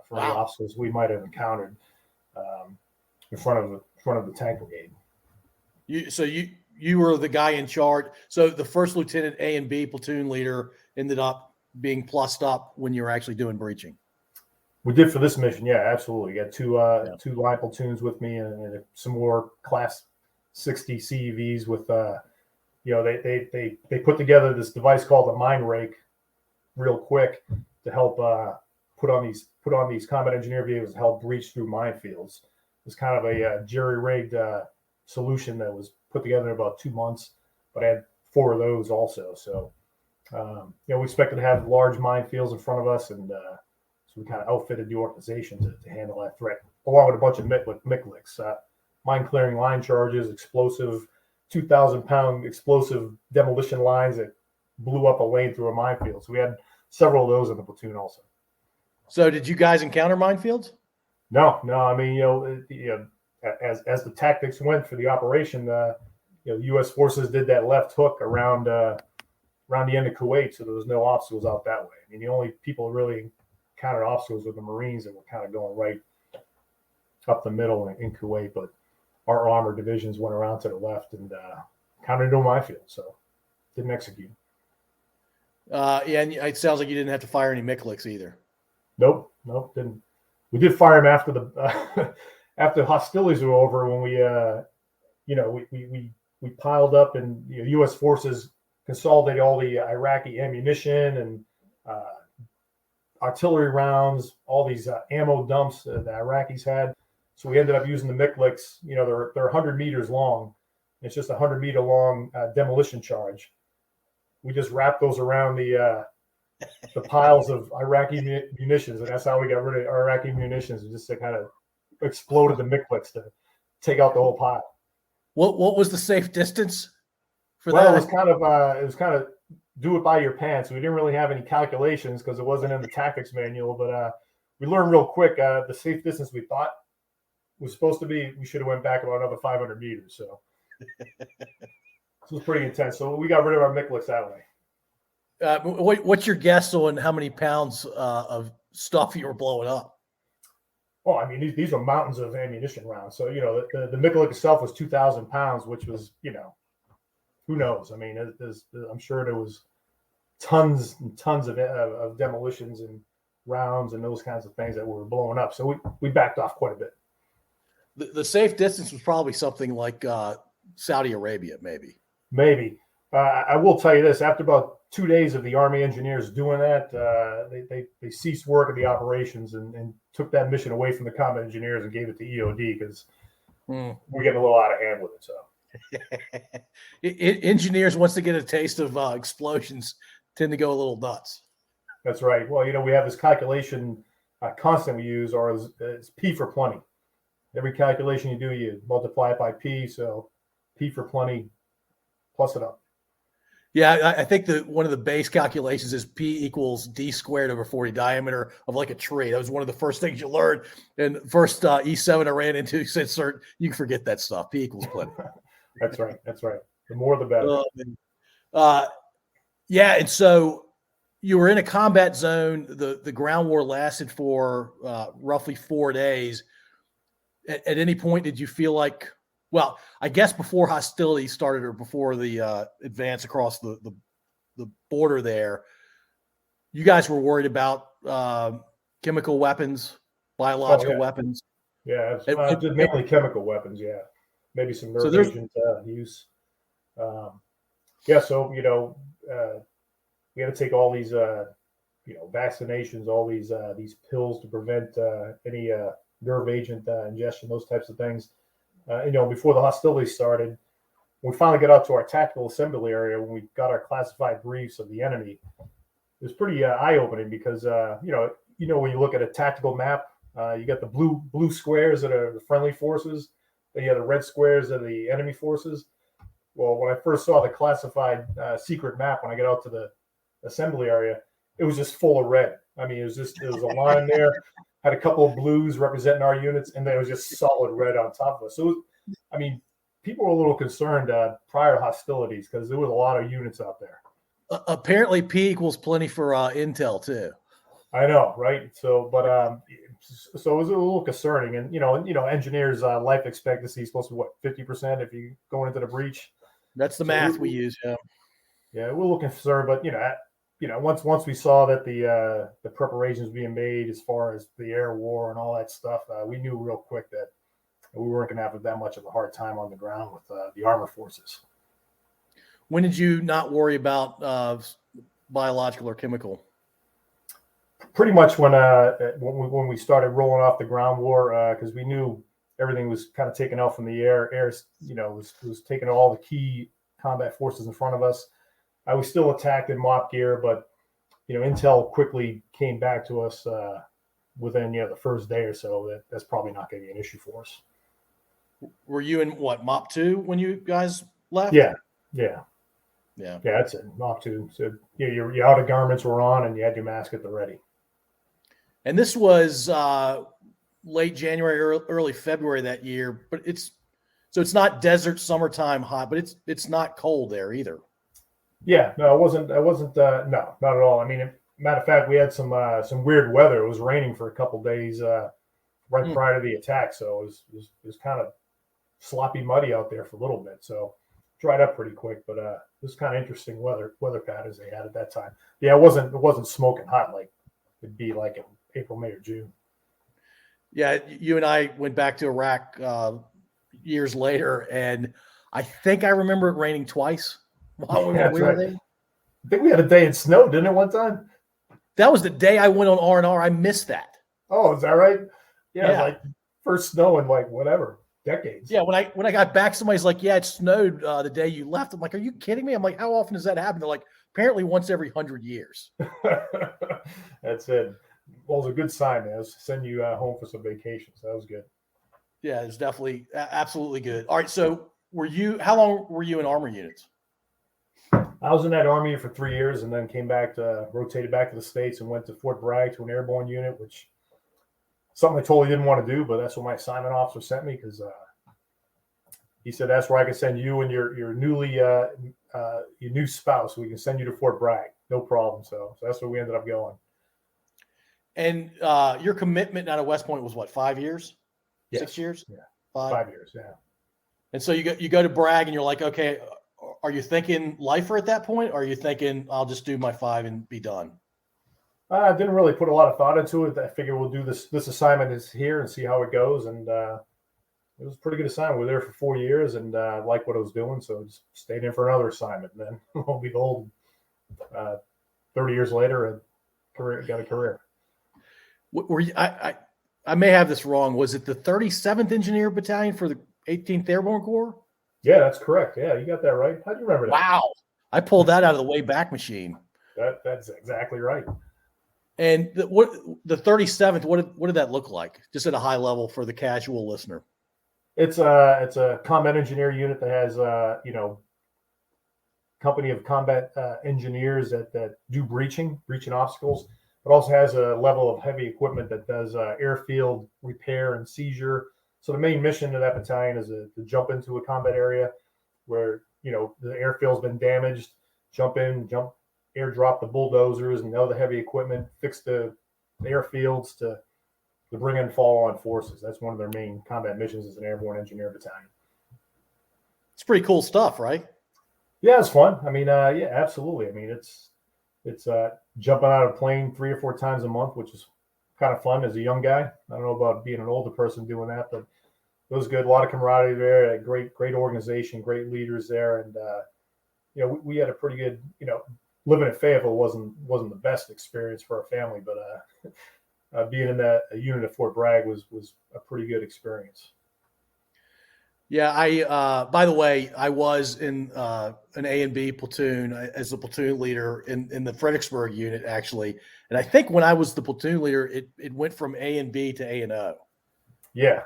for any obstacles we might have encountered in front of the tank brigade. You were the guy in charge. So the first lieutenant A and B platoon leader ended up being plussed up when you were actually doing breaching. We did for this mission, yeah, absolutely. Got 2 line platoons with me and some more class 60 CEVs with, they put together this device called a mine rake real quick to help put on these combat engineer vehicles to help breach through minefields. It was kind of a jerry-rigged solution that was put together in about 2 months, but I had 4 of those also. So, we expected to have large minefields in front of us, and so we kind of outfitted the organization to handle that threat, along with a bunch of MICLICs, mine clearing line charges, explosive 2,000-pound explosive demolition lines that blew up a lane through a minefield. So we had several of those in the platoon also. So did you guys encounter minefields? No. I mean, as the tactics went for the operation, the U.S. forces did that left hook around the end of Kuwait, so there was no obstacles out that way. I mean, the only people who really encountered obstacles were the Marines that were kind of going right up the middle in Kuwait, but our armored divisions went around to the left and countered into a minefield, so didn't execute. And it sounds like you didn't have to fire any MICLICs either. Nope, didn't. We did fire them after the after hostilities were over, when we piled up, and U.S. forces consolidated all the Iraqi ammunition and artillery rounds, all these ammo dumps that the Iraqis had. So we ended up using the MICLICs. They're 100 meters long. It's just a 100-meter long demolition charge. We just wrapped those around the piles of Iraqi munitions, and that's how we got rid of Iraqi munitions. Just to kind of exploded the MICLICs to take out the whole pile. What was the safe distance for that? Well, it was kind of do it by your pants. We didn't really have any calculations because it wasn't in the tactics manual, but we learned real quick the safe distance we thought was supposed to be. We should have went back about another 500 meters. So it was pretty intense. So we got rid of our MICLICs that way. What's your guess on how many pounds of stuff you were blowing up? Oh, I mean, these are mountains of ammunition rounds. So, the MICLIC itself was 2,000 pounds, which was, who knows? I mean, I'm sure there was tons and tons of demolitions and rounds and those kinds of things that were blowing up. So we backed off quite a bit. The safe distance was probably something like Saudi Arabia, maybe. Maybe. I will tell you this: after about 2 days of the Army engineers doing that, they ceased work at the operations and took that mission away from the combat engineers and gave it to EOD because we're getting a little out of hand with it. So, engineers, once they get a taste of explosions, tend to go a little nuts. That's right. Well, we have this calculation constant we use, or it's P for plenty. Every calculation you do, you multiply it by P. So P for plenty, plus it up. Yeah, I think that one of the base calculations is P equals D squared over 40 diameter of like a tree. That was one of the first things you learned. And first E7 I ran into said, "Sir, you can forget that stuff. P equals plenty." That's right. The more, the better. Yeah, and so you were in a combat zone. The ground war lasted for roughly 4 days. At any point, did you feel like, well, I guess before hostilities started or before the advance across the border there, you guys were worried about chemical weapons, biological weapons? Yeah, it's mainly chemical weapons, yeah. Maybe some nerve agent use. So, we had to take all these, vaccinations, all these pills to prevent any nerve agent ingestion, those types of things. Before the hostilities started, when we finally got out to our tactical assembly area, when we got our classified briefs of the enemy, it was pretty eye-opening because, when you look at a tactical map, you got the blue squares that are the friendly forces, then you have the red squares that are the enemy forces. Well, when I first saw the classified secret map, when I got out to the assembly area, it was just full of red. I mean, there was a line there, had a couple of blues representing our units, and then it was just solid red on top of us. So, people were a little concerned prior to hostilities because there was a lot of units out there. Apparently, P equals plenty for intel too. I know, right? So, but so it was a little concerning, and engineers' life expectancy is supposed to be what, 50% if you go into the breach. That's the math we use. Yeah. Yeah, we're a little concerned, but once we saw that the preparations being made as far as the air war and all that stuff, we knew real quick that we weren't going to have that much of a hard time on the ground with the armor forces. When did you not worry about biological or chemical? Pretty much when we started rolling off the ground war, because we knew everything was kind of taken out from the air. Air, was taking all the key combat forces in front of us. I was still attacked in MOP gear, but intel quickly came back to us within the first day or so. That's probably not going to be an issue for us. Were you in what, MOP 2 when you guys left? Yeah. That's it. MOP 2. So your outer garments were on, and you had your mask at the ready. And this was late January, early February that year. But it's not desert summertime hot, but it's not cold there either. Yeah, no, it wasn't. No, not at all. I mean, matter of fact, we had some weird weather. It was raining for a couple days right prior to the attack, so it was kind of sloppy, muddy out there for a little bit. So dried up pretty quick, but it was kind of interesting weather patterns they had at that time. Yeah, it wasn't smoking hot like it'd be like in April, May, or June. Yeah, you and I went back to Iraq years later, and I think I remember it raining twice while we were there. I think we had a day it snowed, didn't it, one time? That was the day I went on R&R. I missed that. Oh, is that right? Yeah. Like first snow in like whatever, decades. Yeah, when I got back, somebody's like, yeah, it snowed the day you left. I'm like, are you kidding me? I'm like, how often does that happen? They're like, apparently once every 100 years. That's it. Well, it was a good sign, man. It was send you home for some vacations. That was good. Yeah, it's definitely absolutely good. All right, so how long were you in armor units? I was in that army for 3 years and then rotated back to the States and went to Fort Bragg to an airborne unit, which something I totally didn't want to do, but that's what my assignment officer sent me because he said that's where I can send you and your new spouse. We can send you to Fort Bragg, no problem. So that's where we ended up going. And your commitment out of West Point was what, 5 years? Yes. 6 years? Yeah, 5 years. Yeah. And so you go to Bragg and you're like, okay, are you thinking lifer at that point? Or are you thinking I'll just do my 5 and be done? I didn't really put a lot of thought into it. I figured we'll do this assignment is here and see how it goes. And it was a pretty good assignment. We were there for 4 years and liked what I was doing. So just stayed in for another assignment. And then lo and behold, 30 years later, got a career. Were you, I may have this wrong. Was it the 37th Engineer Battalion for the 18th Airborne Corps? Yeah, that's correct. Yeah, you got that right. How do you remember that? Wow. I pulled that out of the way back machine. That's exactly right. And the 37th, what did that look like? Just at a high level for the casual listener. It's a combat engineer unit that has company of combat engineers that do breaching obstacles. It also has a level of heavy equipment that does airfield repair and seizure. So the main mission of that battalion is to jump into a combat area where, the airfield's been damaged, airdrop the bulldozers and other heavy equipment, fix the airfields to bring in follow-on forces. That's one of their main combat missions as an airborne engineer battalion. It's pretty cool stuff, right? Yeah, it's fun. I mean, yeah, absolutely. I mean, it's jumping out of a plane 3 or 4 times a month, which is kind of fun as a young guy. I don't know about being an older person doing that, but it was good. A lot of camaraderie there. Great organization, great leaders there, and we had a pretty good. Living at Fayetteville wasn't the best experience for our family, but being in a unit at Fort Bragg was a pretty good experience. Yeah, by the way, I was in an A and B platoon as the platoon leader in the Fredericksburg unit, actually. And I think when I was the platoon leader, it went from A and B to A and O. Yeah.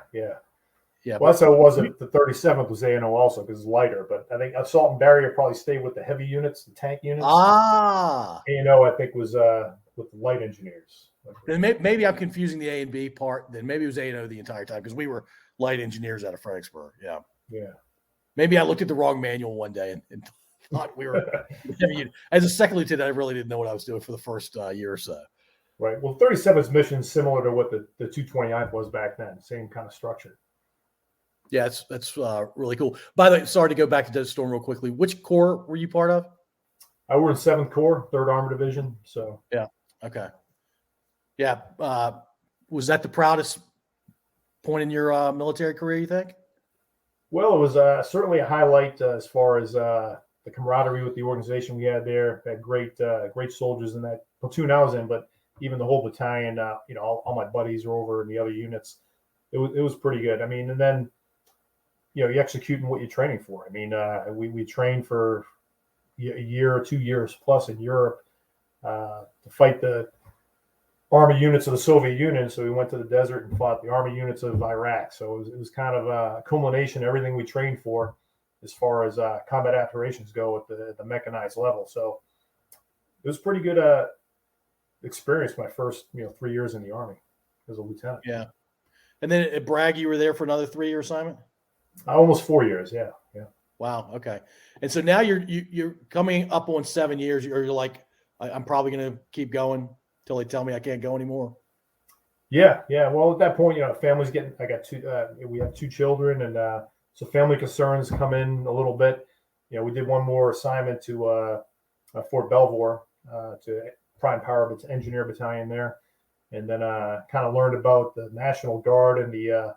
Well, that's how it was. The 37th was A and O also because it's lighter. But I think assault and barrier probably stayed with the heavy units, the tank units. A and O, I think, was with the light engineers. And maybe I'm confusing the A and B part. Then maybe it was A and O the entire time because we were light engineers out of Fredericksburg. Yeah. Maybe I looked at the wrong manual one day and thought we were heavy. As a second lieutenant, I really didn't know what I was doing for the first year or so. Right. Well, 37's mission is similar to what the 229th was back then. Same kind of structure. Yeah, that's really cool. By the way, sorry to go back to Desert Storm real quickly. Which corps were you part of? I were in 7th Corps, 3rd Armored Division. So yeah, okay, yeah. Was that the proudest point in your military career, you think? Well, it was certainly a highlight as far as the camaraderie with the organization we had there. Had great soldiers in that platoon I was in, but even the whole battalion, all my buddies were over in the other units. It was pretty good. I mean, and then, you executing what you're training for. I mean, we trained for a year or 2 years plus in Europe to fight the Army units of the Soviet Union. So we went to the desert and fought the Army units of Iraq. So it was kind of a culmination of everything we trained for as far as combat operations go at the mechanized level. So it was pretty good experience my first 3 years in the Army as a lieutenant. Yeah. And then at Bragg, you were there for another 3-year assignment? Almost 4 years, yeah. Wow, okay. And so now you're coming up on 7 years, or you're like, I'm probably going to keep going until they tell me I can't go anymore. Yeah. Well, at that point, family's getting. We have 2 children, and so family concerns come in a little bit. We did one more assignment to Fort Belvoir, to Prime Power Engineer Battalion there, and then kind of learned about the National Guard and the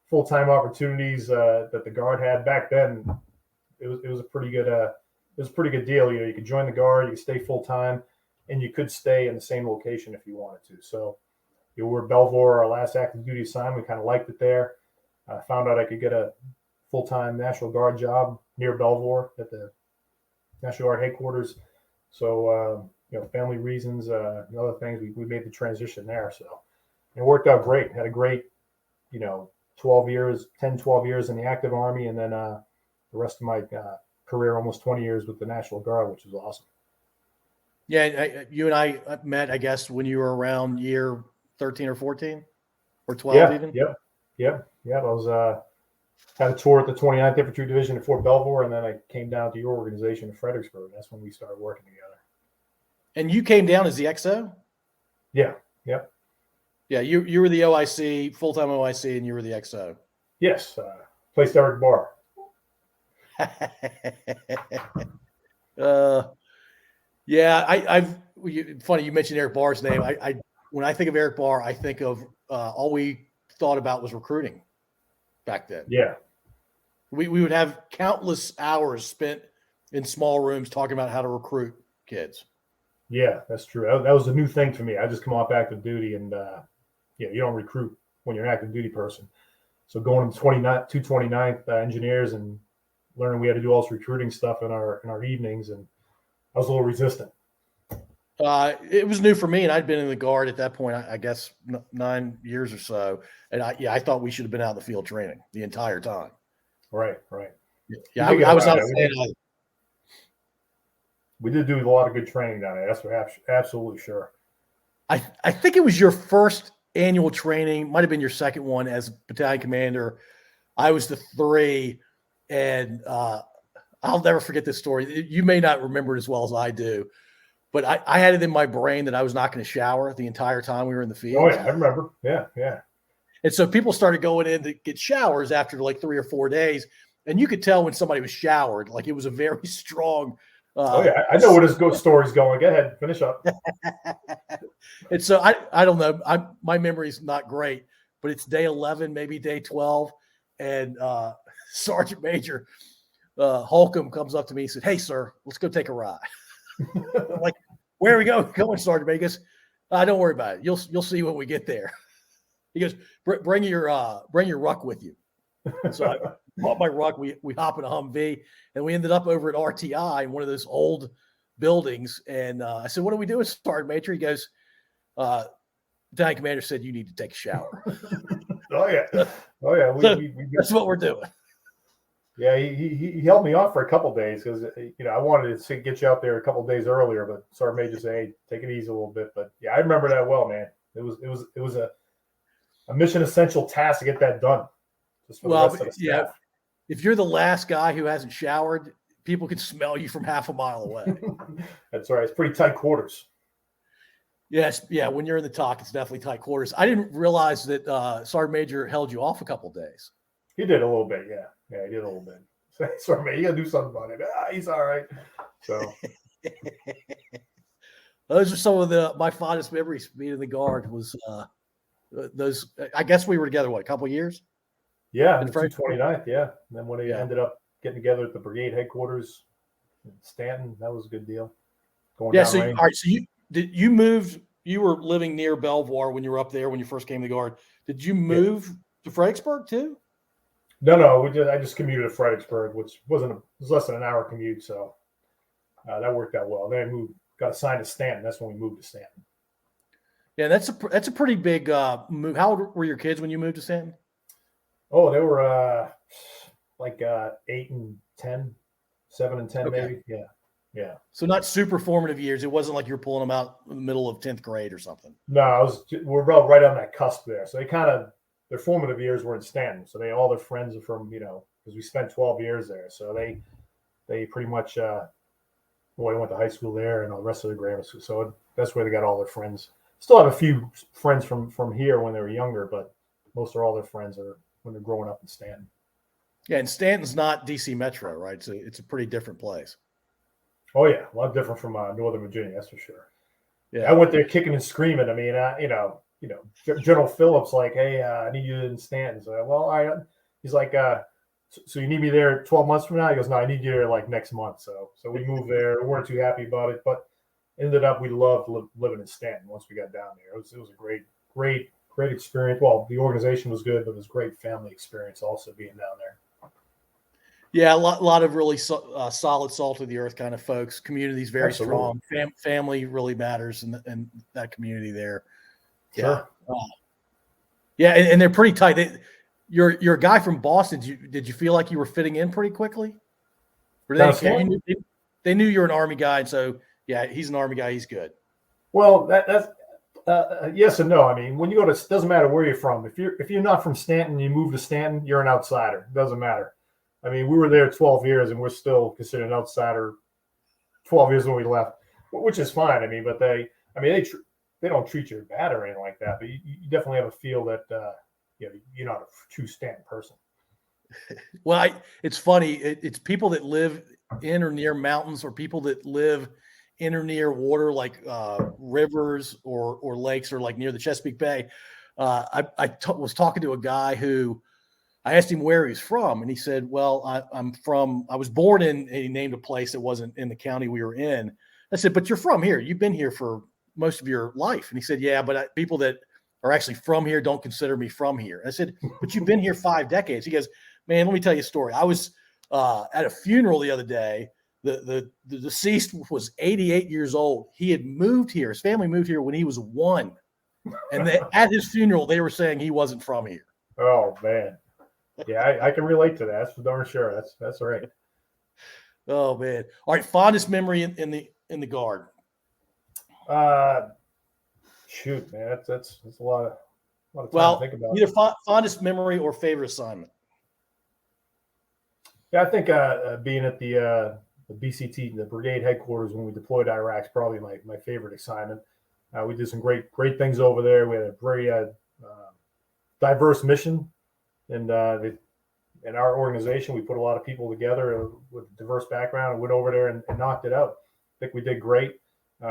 full-time opportunities that the Guard had back then. It was a pretty good deal. You could join the Guard, you could stay full-time, and you could stay in the same location if you wanted to. So we were at Belvoir, our last active duty assignment. We kind of liked it there. I found out I could get a full-time National Guard job near Belvoir at the National Guard headquarters. So, family reasons and other things, we made the transition there. So it worked out great. Had a great, 12 years in the active Army, and then the rest of my career, almost 20 years with the National Guard, which was awesome. Yeah, you and I met, I guess, when you were around year 13 or 14 or 12 even? Yeah. I was had a tour at the 29th Infantry Division at Fort Belvoir, and then I came down to your organization in Fredericksburg. That's when we started working together. And you came down as the XO? Yeah. Yeah, you were the OIC, full-time OIC, and you were the XO. Yes, placed Eric Barr. Yeah, funny you mentioned Eric Barr's name. When I think of Eric Barr, I think of all we thought about was recruiting back then. Yeah. We would have countless hours spent in small rooms talking about how to recruit kids. Yeah, that's true. That was a new thing for me. I just come off active duty, and you don't recruit when you're an active duty person. So going to 229th engineers and learning we had to do all this recruiting stuff in our evenings, and I was a little resistant. It was new for me, and I'd been in the Guard at that point, I guess 9 years or so. And I thought we should have been out in the field training the entire time. Right. Yeah, I was not a fan of it. We did do a lot of good training down there. That's for absolutely sure. I think it was your first annual training, might have been your second one as battalion commander. I was the 3, and I'll never forget this story. You may not remember it as well as I do, but I had it in my brain that I was not going to shower the entire time we were in the field. Oh, yeah, I remember. Yeah. And so people started going in to get showers after like 3 or 4 days, and you could tell when somebody was showered. Like it was a very strong. I know where this ghost story's going. Go ahead, finish up. And so I don't know. My memory's not great, but it's day 11, maybe day 12, and Sergeant Major Holcomb comes up to me and said, "Hey, sir, let's go take a ride." I'm like, "Where are we going, Sergeant Major?" He goes, "Don't worry about it. You'll see when we get there." He goes, "Bring your ruck with you." So I bought my ruck. We hop in a Humvee, and we ended up over at RTI in one of those old buildings. And I said, "What are we doing, Sergeant Major?" He goes, "Battalion Commander said you need to take a shower." Oh yeah. So that's what we're doing. Yeah, he held me off for a couple days because I wanted to get you out there a couple days earlier, but Sergeant Major said, "Hey, take it easy a little bit." But yeah, I remember that well, man. It was a mission essential task to get that done. Well, yeah. If you're the last guy who hasn't showered, people can smell you from half a mile away. That's right. It's pretty tight quarters. Yes, yeah. When you're in the talk, it's definitely tight quarters. I didn't realize that Sergeant Major held you off a couple of days. He did a little bit, yeah. Yeah, he did a little bit. Sergeant Major, you got to do something about it. He's all right. So those are some of my fondest memories being in the Guard was those. I guess we were together a couple of years. Yeah, the 229th. Yeah, and then when they ended up getting together at the brigade headquarters in Stanton, that was a good deal. Going down range. All right. So you moved. You were living near Belvoir when you were up there when you first came to the Guard. Did you move to Fredericksburg too? No. I just commuted to Fredericksburg, which was less than an hour commute, so that worked out well. Then I got assigned to Stanton. That's when we moved to Stanton. Yeah, that's a pretty big move. How old were your kids when you moved to Stanton? Oh, they were like 8 and 10, 7 and 10, maybe. Yeah. So not super formative years. It wasn't like you were pulling them out in the middle of 10th grade or something. No, we're right on that cusp there. So their formative years were in Stanton. So all their friends are from, because we spent 12 years there. So they pretty much, they went to high school there and all the rest of the grammar school. So that's where they got all their friends. Still have a few friends from here when they were younger, but most of all their friends are when they're growing up in Stanton. Yeah, and Stanton's not DC Metro, right? So it's a pretty different place. Oh yeah, a lot different from Northern Virginia, that's for sure. Yeah, I went there kicking and screaming. I mean, General Phillips like, hey, I need you in Stanton. So, well, all right. He's like, so you need me there 12 months from now? He goes, no, I need you there like next month. So we moved there. We weren't too happy about it, but ended up we loved living in Stanton once we got down there. It was a great experience. Well, the organization was good, but it was a great family experience also being down there. Yeah, a lot of really solid salt of the earth kind of folks. Community's very strong. Family really matters in that community there. Sure. Yeah, and they're pretty tight. You're a guy from Boston. Did you feel like you were fitting in pretty quickly? Or they knew you're an Army guy, and so yeah, he's an Army guy. He's good. Well, that's yes and no. I mean, when you go to, doesn't matter where you're from. If you're not from Stanton, you move to Stanton, you're an outsider. It doesn't matter. I mean, we were there 12 years, and we're still considered an outsider 12 years when we left, which is fine. I mean, but they don't treat you bad or anything like that. But you definitely have a feel that you're not a true Stanton person. Well, it's funny. It's people that live in or near mountains, or people that live in or near water, like rivers or lakes, or like near the Chesapeake Bay. I was talking to a guy who. I asked him where he's from, and he said, well, I was born in, and he named a place that wasn't in the county we were in. I said, but you're from here. You've been here for most of your life. And he said, yeah, but people that are actually from here don't consider me from here. I said, but you've been here 5 decades. He goes, man, let me tell you a story. I was at a funeral the other day. The deceased was 88 years old. He had moved here. His family moved here when he was 1. And at his funeral, they were saying he wasn't from here. Oh, man. Yeah, I can relate to that. That's for darn sure. That's right. Oh man! All right, fondest memory in the Guard. Shoot, man, that's a lot of time to think about. Either fondest memory or favorite assignment. Yeah, I think being at the BCT, the brigade headquarters when we deployed to Iraq, is probably my favorite assignment. We did some great things over there. We had a very diverse mission. And in our organization, we put a lot of people together with diverse background and went over there and knocked it out. I think we did great.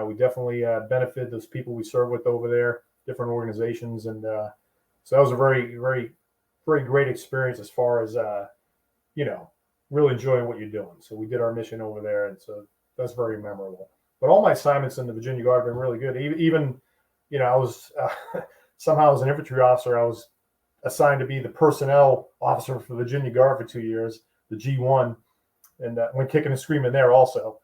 We definitely benefited those people we serve with over there, different organizations. And so that was a very, very, very great experience as far as, really enjoying what you're doing. So we did our mission over there. And so that's very memorable. But all my assignments in the Virginia Guard have been really good. Even I was somehow as an infantry officer, I was assigned to be the personnel officer for the Virginia Guard for 2 years, the G1, and went kicking and screaming there also.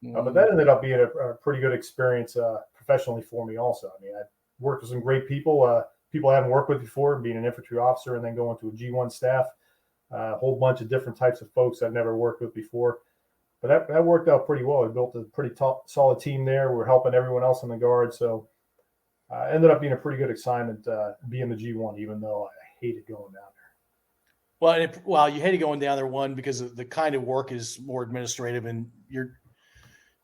But that ended up being a pretty good experience professionally for me also. I mean, I worked with some great people, people I haven't worked with before, being an infantry officer and then going to a G1 staff, a whole bunch of different types of folks I've never worked with before. But that worked out pretty well. We built a pretty solid team there. We were helping everyone else in the Guard. So ended up being a pretty good assignment being the G1, even though I hated going down there. Well, you hated going down there, one, because the kind of work is more administrative, and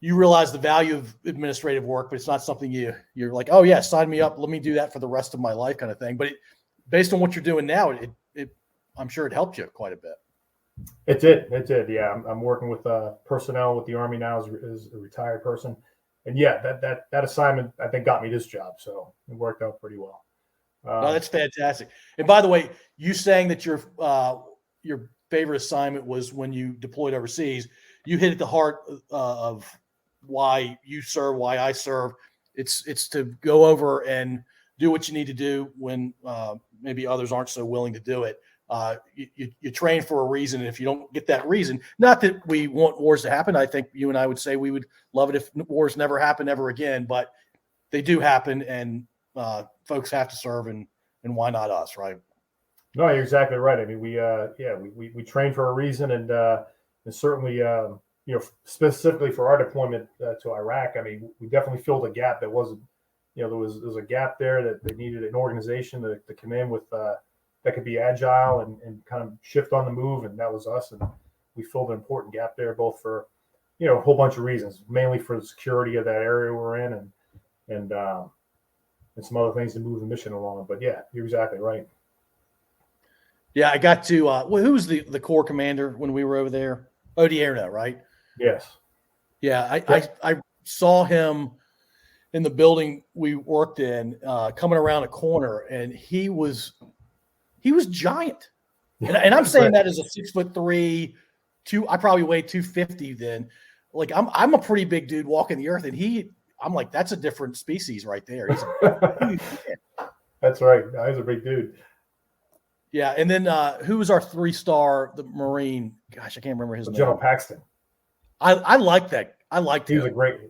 you realize the value of administrative work, but it's not something you're like, oh yeah, sign me up, let me do that for the rest of my life kind of thing. But based on what you're doing now, I'm sure it helped you quite a bit. It did. Yeah, I'm working with personnel with the Army now as a retired person, and yeah, that assignment I think got me this job, so it worked out pretty well. No, that's fantastic. And by the way, you saying that your favorite assignment was when you deployed overseas, you hit at the heart of why you serve, why I serve. It's to go over and do what you need to do when maybe others aren't so willing to do it. You train for a reason, and if you don't get that reason, not that we want wars to happen. I think you and I would say we would love it if wars never happen ever again, but they do happen, and folks have to serve, and why not us, right? No, you're exactly right. I mean, we train for a reason, and certainly, specifically for our deployment to Iraq, I mean, we definitely filled a gap that wasn't, there was a gap there that they needed an organization to come in with that could be agile and kind of shift on the move, and that was us. And we filled an important gap there, both for, a whole bunch of reasons, mainly for the security of that area we're in, and some other things to move the mission along. But yeah, you're exactly right. Yeah, I got to. Who was the Corps commander when we were over there? Odierno, right? Yes. Yeah, I saw him in the building we worked in, coming around a corner, and he was giant. And I'm saying that as a 6'3", I probably weighed 250 then. Like I'm a pretty big dude walking the earth, and I'm like, that's a different species right there. He's That's right. No, he's a big dude. Yeah, and then who was our 3-star, the Marine? Gosh, I can't remember his name. General Paxton. I like that. I liked him.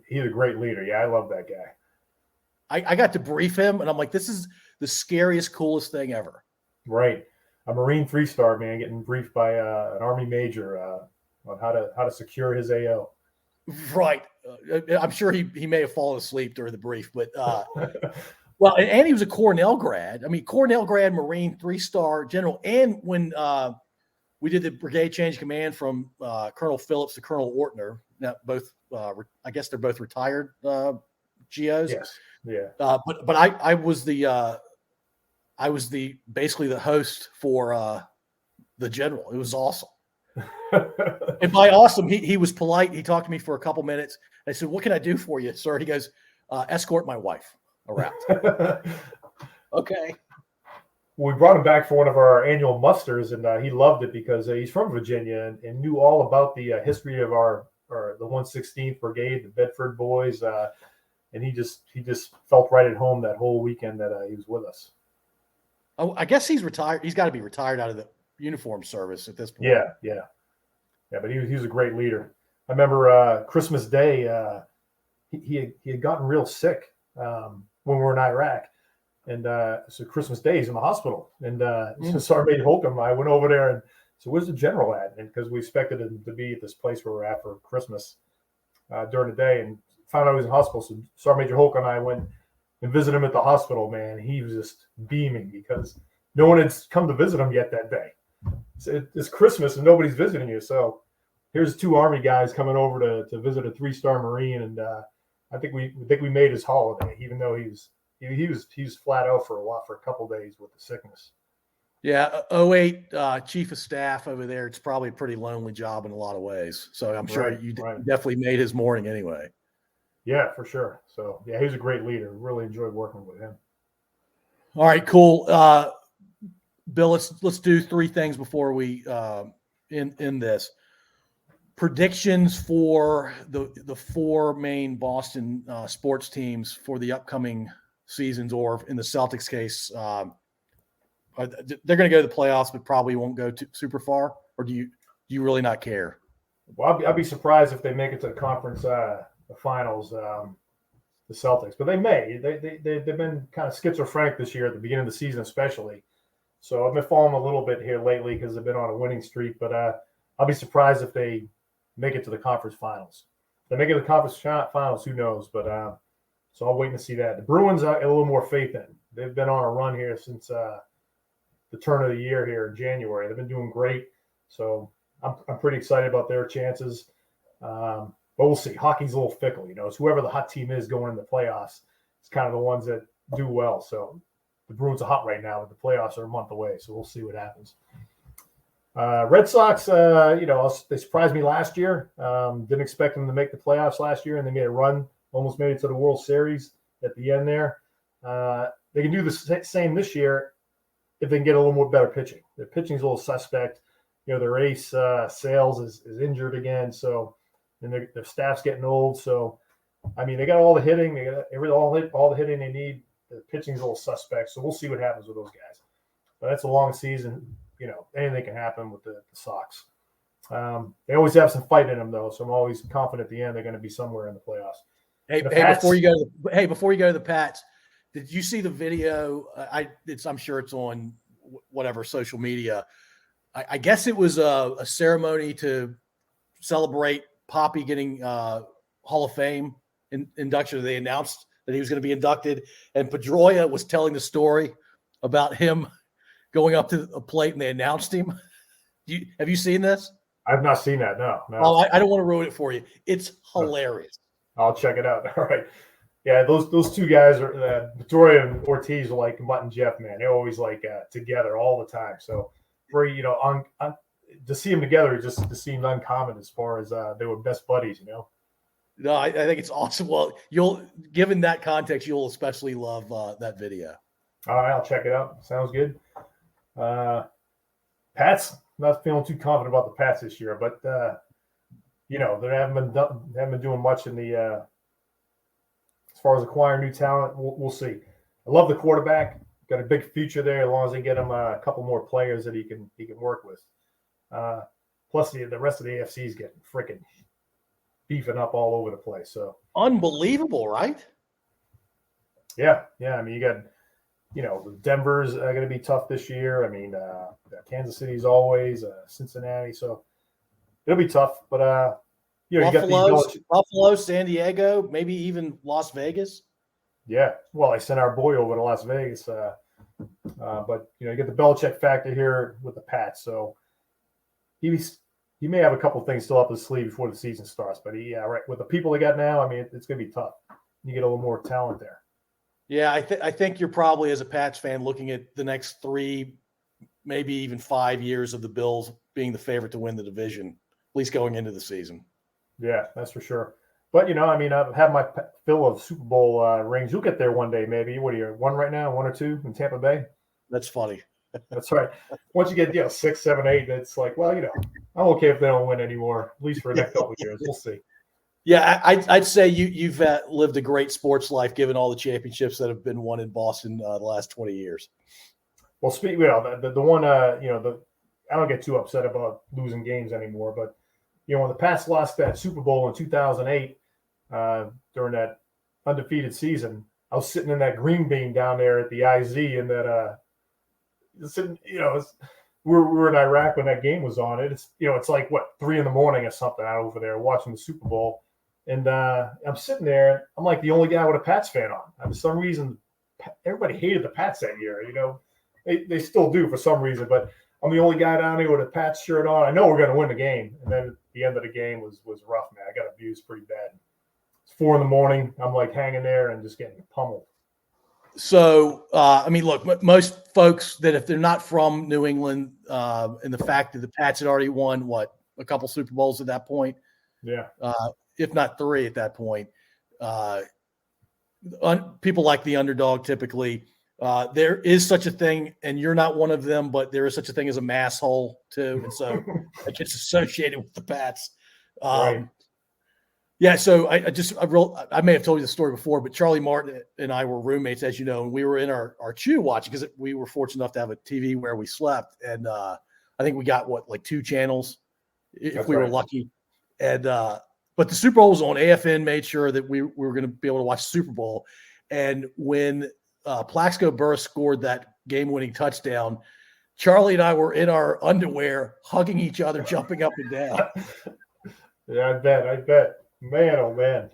He's a great leader. Yeah, I love that guy. I got to brief him, and I'm like, this is the scariest, coolest thing ever. Right. A Marine 3-star, man, getting briefed by an Army major on how to secure his AO. Right. I'm sure he may have fallen asleep during the brief, but well, and he was a Cornell grad. I mean, Cornell grad, Marine, 3-star general. And when we did the brigade change of command from Colonel Phillips to Colonel Ortner, now both, I guess they're both retired GOs. Yes. Yeah. But I was basically the host for the general. It was awesome. And by awesome, he was polite. He talked to me for a couple minutes. I said, "What can I do for you, sir?" He goes, "Escort my wife around." Okay. We brought him back for one of our annual musters, and he loved it because he's from Virginia and knew all about the history of the 116th Brigade, the Bedford Boys, and he just felt right at home that whole weekend that he was with us. Oh, I guess he's retired. He's got to be retired out of the uniform service at this point. Yeah. But he was a great leader. I remember Christmas Day, he had gotten real sick when we were in Iraq. And so Christmas Day, he's in the hospital. And so Sergeant Major Holcomb, I went over there and said, "Where's the general at?" And because we expected him to be at this place where we're at for Christmas during the day, and found out he was in the hospital. So Sergeant Major Holcomb and I went and visited him at the hospital, man. He was just beaming because no one had come to visit him yet that day. So it's Christmas and nobody's visiting you. So here's 2 Army guys coming over to visit a 3-star Marine. And I think we made his holiday, even though he was flat out for a couple of days with the sickness. Yeah, 08 chief of staff over there. It's probably a pretty lonely job in a lot of ways. So I'm sure you definitely made his morning anyway. Yeah, for sure. So yeah, he was a great leader. Really enjoyed working with him. All right, cool. Bill, let's do 3 things before we end this. Predictions for the 4 main Boston sports teams for the upcoming seasons, or in the Celtics case, they're going to go to the playoffs, but probably won't go super far. Or do you really not care? Well, I'd be surprised if they make it to the conference finals, the Celtics, but they may. They've been kind of schizophrenic this year at the beginning of the season, especially. So I've been following them a little bit here lately because they've been on a winning streak. But I'll be surprised if they make it to the conference finals. If they make it to the conference finals, who knows? But so I'll wait to see that. The Bruins I have a little more faith in. They've been on a run here since the turn of the year here in January. They've been doing great. So I'm pretty excited about their chances. But we'll see. Hockey's a little fickle, It's whoever the hot team is going in the playoffs. It's kind of the ones that do well. So the Bruins are hot right now, but the playoffs are a month away. So we'll see what happens. Red Sox, they surprised me last year. Didn't expect them to make the playoffs last year, and they made a run. Almost made it to the World Series at the end there. they can do the same this year if they can get a little more better pitching. Their pitching's a little suspect. Their ace Sales is injured again, so and their staff's getting old. So, I mean, they got all the hitting, they got all the hitting they need. The pitching's a little suspect, so we'll see what happens with those guys. But that's a long season. Anything can happen with the Sox. They always have some fight in them, though, so I'm always confident at the end they're going to be somewhere in the playoffs. Before you go to the Pats, did you see the video? I'm sure it's on whatever social media. I guess it was a ceremony to celebrate Poppy getting Hall of Fame induction. They announced that he was going to be inducted, and Pedroia was telling the story about him going up to a plate and they announced him. Have you seen this? I've not seen that. No. Oh, I don't want to ruin it for you. It's hilarious. I'll check it out. All right. Yeah, those two guys are Victoria and Ortiz are like Mutt and Jeff, man. They're always like together all the time. So to see them together just seemed uncommon as far as they were best buddies. No, I think it's awesome. Well, given that context, you'll especially love that video. All right, I'll check it out. Sounds good. Pats, not feeling too confident about the Pats this year, but they haven't been doing much in the as far as acquiring new talent. We'll see. I love the quarterback. Got a big future there as long as they get him a couple more players that he can work with. Plus, the rest of the AFC is getting freaking beefing up all over the place. So unbelievable, right? Yeah. I mean, you got Denver's going to be tough this year. I mean, Kansas City's always Cincinnati, so it'll be tough. But you got Buffalo, San Diego, maybe even Las Vegas. Yeah, well, I sent our boy over to Las Vegas, but you get the Belichick factor here with the Pats, so he may have a couple things still up his sleeve before the season starts. But right with the people they got now, I mean, it's going to be tough. You get a little more talent there. Yeah, I think you're probably, as a Pats fan, looking at the next 3, maybe even 5 years of the Bills being the favorite to win the division, at least going into the season. Yeah, that's for sure. But, I mean, I've had my fill of Super Bowl rings. You'll get there one day, maybe. What are you, 1 right now, 1 or 2 in Tampa Bay? That's funny. That's right. Once you get 6, 7, 8, it's like, well, I'm okay if they don't win anymore, at least for the next couple of years. We'll see. Yeah, I'd say you've lived a great sports life, given all the championships that have been won in Boston the last 20 years. Well, the one, I don't get too upset about losing games anymore, but when the Pats lost that Super Bowl in 2008 during that undefeated season, I was sitting in that green bean down there at the IZ, and that we were in Iraq when that game was on. It's like 3 a.m. or something out over there watching the Super Bowl. And I'm sitting there. I'm like the only guy with a Pats fan on. And for some reason, everybody hated the Pats that year. They still do for some reason. But I'm the only guy down here with a Pats shirt on. I know we're going to win the game. And then the end of the game was rough, man. I got abused pretty bad. It's 4 a.m. I'm like hanging there and just getting pummeled. So, I mean, look, most folks that if they're not from New England, and the fact that the Pats had already won, a couple Super Bowls at that point? Yeah. If not 3 at that point. People like the underdog typically. There is such a thing, and you're not one of them, but there is such a thing as a mass hole too. And so it gets associated with the Pats. Right. Yeah, so I may have told you the story before, but Charlie Martin and I were roommates, as you know, and we were in our chew watching because we were fortunate enough to have a TV where we slept. And I think we got 2 channels if we were lucky. And but the Super Bowl was on. AFN made sure that we were going to be able to watch the Super Bowl. And when Plaxico Burress scored that game-winning touchdown, Charlie and I were in our underwear, hugging each other, jumping up and down. Yeah, I bet. Man, oh man.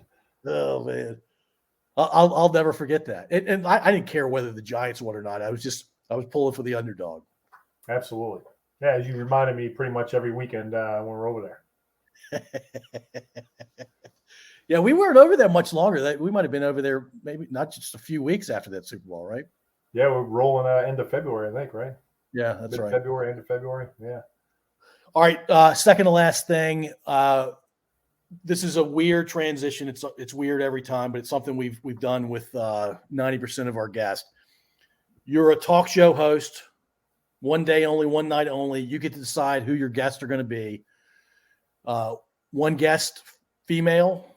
Oh man. I'll never forget that. And I didn't care whether the Giants won or not. I was pulling for the underdog. Absolutely. Yeah, as you reminded me pretty much every weekend when we're over there. Yeah, we weren't over there much longer. We might have been over there maybe not just a few weeks after that Super Bowl, right? Yeah, we're rolling end of February, I think, right? Yeah, that's right. February, end of February. Yeah. All right. Second to last thing. This is a weird transition. It's weird every time, but it's something we've done with 90% of our guests. You're a talk show host, one day only, one night only. You get to decide who your guests are going to be. One guest, female.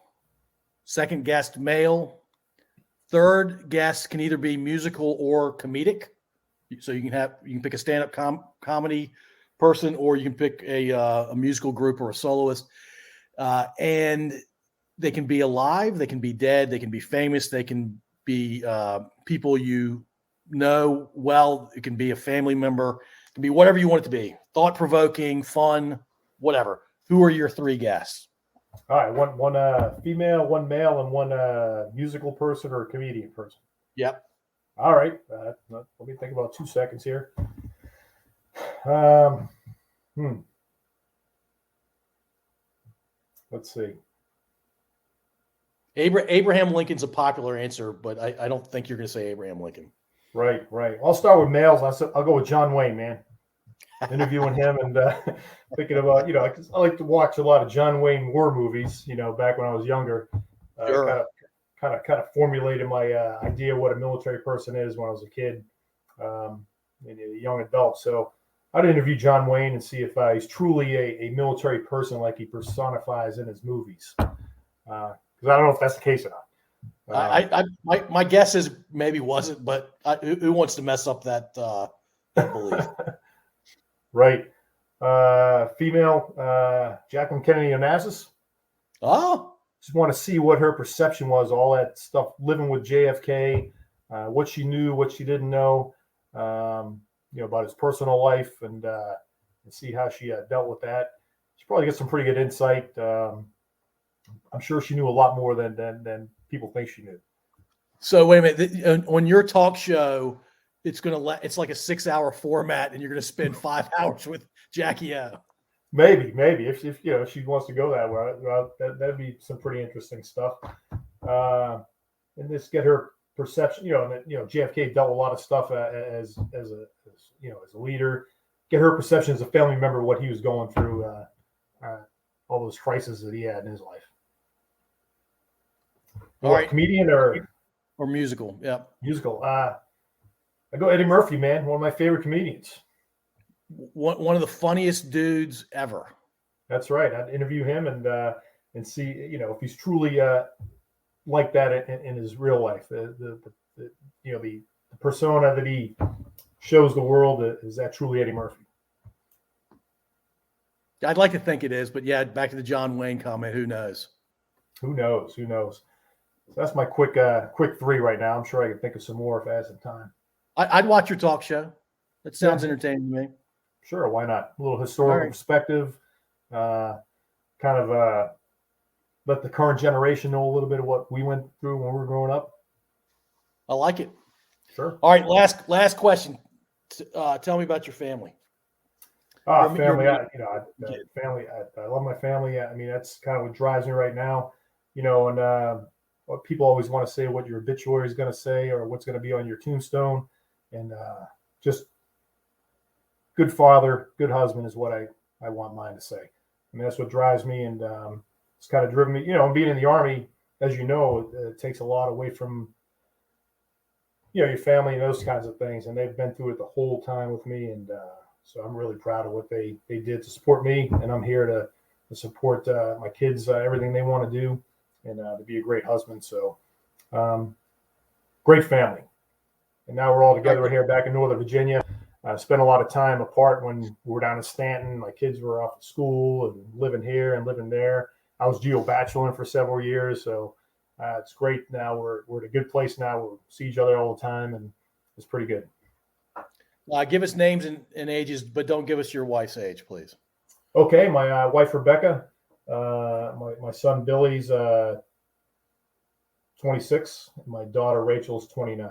Second guest, male. Third guest can either be musical or comedic. So you can pick a stand-up comedy person, or you can pick a musical group or a soloist. And they can be alive, they can be dead, they can be famous, they can be people you know well. It can be a family member. It can be whatever you want it to be. Thought-provoking, fun, whatever. Who are your three guests? All right, one female, one male, and one musical person or comedian person. Yep. All right. Let me think about 2 seconds here. Let's see. Abraham Lincoln's a popular answer, but I don't think you're going to say Abraham Lincoln. Right. I'll start with males. I'll go with John Wayne, man. Interviewing him and thinking about, I like to watch a lot of John Wayne war movies, back when I was younger. Sure. Kind of formulated my idea what a military person is when I was a kid, and a young adult. So I'd interview John Wayne and see if he's truly a military person like he personifies in his movies. Because I don't know if that's the case or not. My guess is maybe wasn't, but who wants to mess up that belief? Right. Female, Jacqueline Kennedy Onassis. Oh. Just want to see what her perception was, all that stuff, living with JFK, what she knew, what she didn't know, about his personal life, and see how she dealt with that. She probably gets some pretty good insight. I'm sure she knew a lot more than people think she knew. So wait a minute. On your talk show, it's like a 6-hour format, and you're going to spend 5 hours with Jackie O. Maybe if she wants to go that way, well, that'd be some pretty interesting stuff. And just get her perception. JFK dealt with a lot of stuff as a leader. Get her perception as a family member, what he was going through, all those crises that he had in his life. All right, comedian or musical? Yeah, musical. I go Eddie Murphy, man. One of my favorite comedians. One of the funniest dudes ever. That's right. I'd interview him and see, if he's truly like that in his real life. The persona that he shows the world, is that truly Eddie Murphy? I'd like to think it is, but yeah, back to the John Wayne comment. Who knows? Who knows? So that's my quick three right now. I'm sure I can think of some more if I have some time. I'd watch your talk show. That sounds entertaining to me. Sure, why not? A little historical perspective, kind of let the current generation know a little bit of what we went through when we were growing up. I like it. Sure. All right, last question. Tell me about your family. Family. Family. I love my family. I mean, that's kind of what drives me right now. And what people always want to say, what your obituary is going to say, or what's going to be on your tombstone, and just. Good father, good husband is what I want mine to say. I mean, that's what drives me, and it's kind of driven me. Being in the Army, as you know, it takes a lot away from, your family and those kinds of things. And they've been through it the whole time with me, and so I'm really proud of what they did to support me, and I'm here to support my kids, everything they want to do, and to be a great husband. So, great family. And now we're all together here back in Northern Virginia. Spent a lot of time apart when we were down in Stanton. My kids were off at school and living here and living there. I was geo-bacheloring for several years, so it's great. Now we're at a good place now. We see each other all the time, and it's pretty good. Give us names and ages, but don't give us your wife's age, please. Okay, my wife Rebecca, my son Billy's 26, and my daughter Rachel's 29.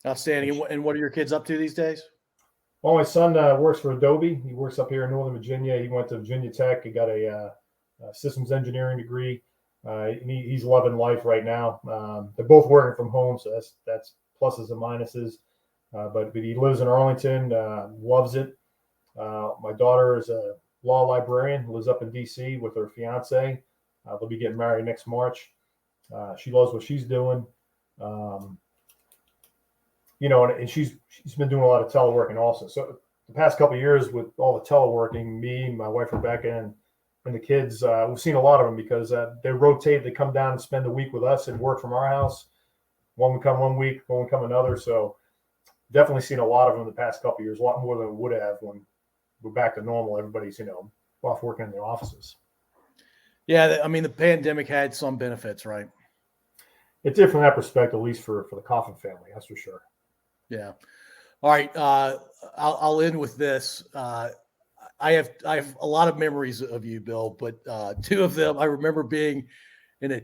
Outstanding. And what are your kids up to these days? Well, my son works for Adobe. He works up here in Northern Virginia. He went to Virginia Tech. He got a systems engineering degree. And he's loving life right now. They're both working from home, so that's pluses and minuses. But he lives in Arlington, loves it. My daughter is a law librarian, lives up in D.C. with her fiance. They'll be getting married next March. She loves what she's doing. and she's been doing a lot of teleworking also. So the past couple of years with all the teleworking, me, my wife Rebecca, and the kids, we've seen a lot of them because they rotate. They come down and spend the week with us and work from our house. One would come 1 week, one would come another. So definitely seen a lot of them the past couple of years, a lot more than we would have when we're back to normal. Everybody's, off working in their offices. Yeah, I mean, the pandemic had some benefits, right? It did from that perspective, at least for the Coffin family, that's for sure. Yeah. All right. I'll end with this. I have a lot of memories of you, Bill, but two of them I remember being in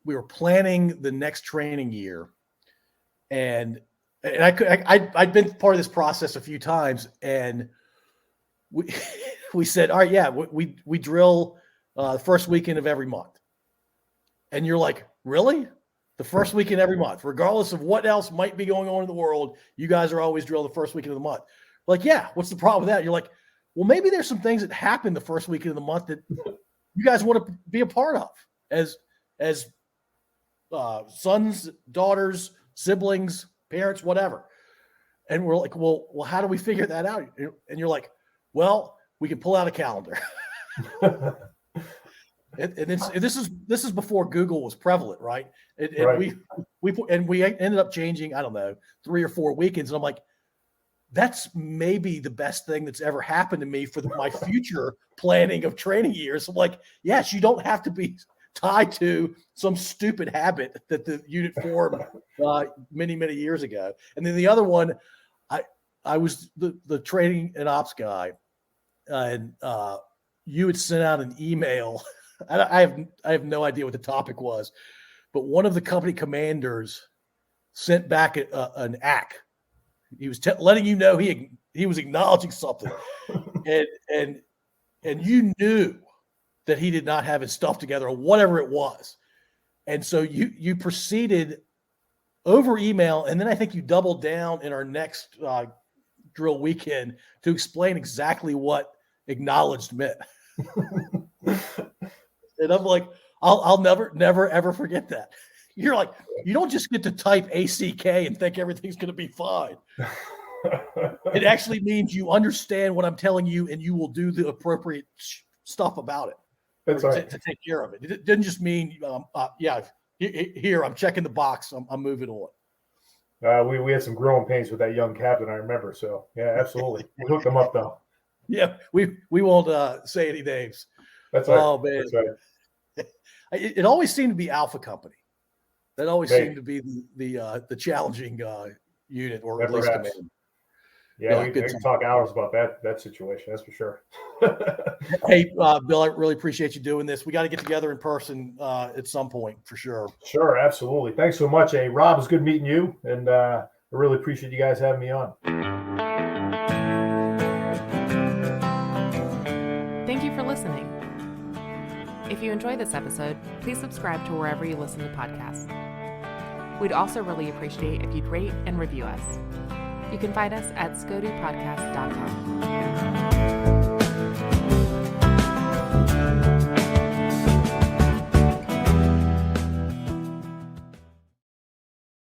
we were planning the next training year, and I'd been part of this process a few times, and we said, all right, yeah, we drill the first weekend of every month, and you're like, really? The first weekend every month, regardless of what else might be going on in the world, you guys are always drill the first weekend of the month. Like, yeah, what's the problem with that? You're like, well, maybe there's some things that happen the first weekend of the month that you guys want to be a part of as sons, daughters, siblings, parents, whatever. And we're like, well, how do we figure that out? And you're like, well, we can pull out a calendar. And this is before Google was prevalent, right? And right. we ended up changing, I don't know, 3 or 4 weekends. And I'm like, that's maybe the best thing that's ever happened to me for my future planning of training years. I'm like, yes, you don't have to be tied to some stupid habit that the unit formed many, many years ago. And then the other one, I was the training and ops guy, and you had sent out an email. I have no idea what the topic was, but one of the company commanders sent back an ACK. He was letting you know he was acknowledging something, and you knew that he did not have his stuff together or whatever it was, and so you proceeded over email, and then I think you doubled down in our next drill weekend to explain exactly what acknowledged meant. And I'm like, I'll never, ever forget that. You're like, you don't just get to type ACK and think everything's going to be fine. It actually means you understand what I'm telling you and you will do the appropriate stuff about it. That's right. To take care of it. It didn't just mean, here, I'm checking the box. I'm moving on. We had some growing pains with that young captain, I remember. So, yeah, absolutely. We hooked them up, though. Yeah, we won't say any names. That's right. Oh, man. That's right. It always seemed to be Alpha Company. That always seemed to be the challenging unit, or at least command. Yeah, we can talk hours about that situation. That's for sure. Hey, Bill, I really appreciate you doing this. We got to get together in person at some point for sure. Sure, absolutely. Thanks so much. Hey, Rob, it's good meeting you, and I really appreciate you guys having me on. Thank you for listening. If you enjoyed this episode, please subscribe to wherever you listen to podcasts. We'd also really appreciate if you'd rate and review us. You can find us at scodupodcast.com.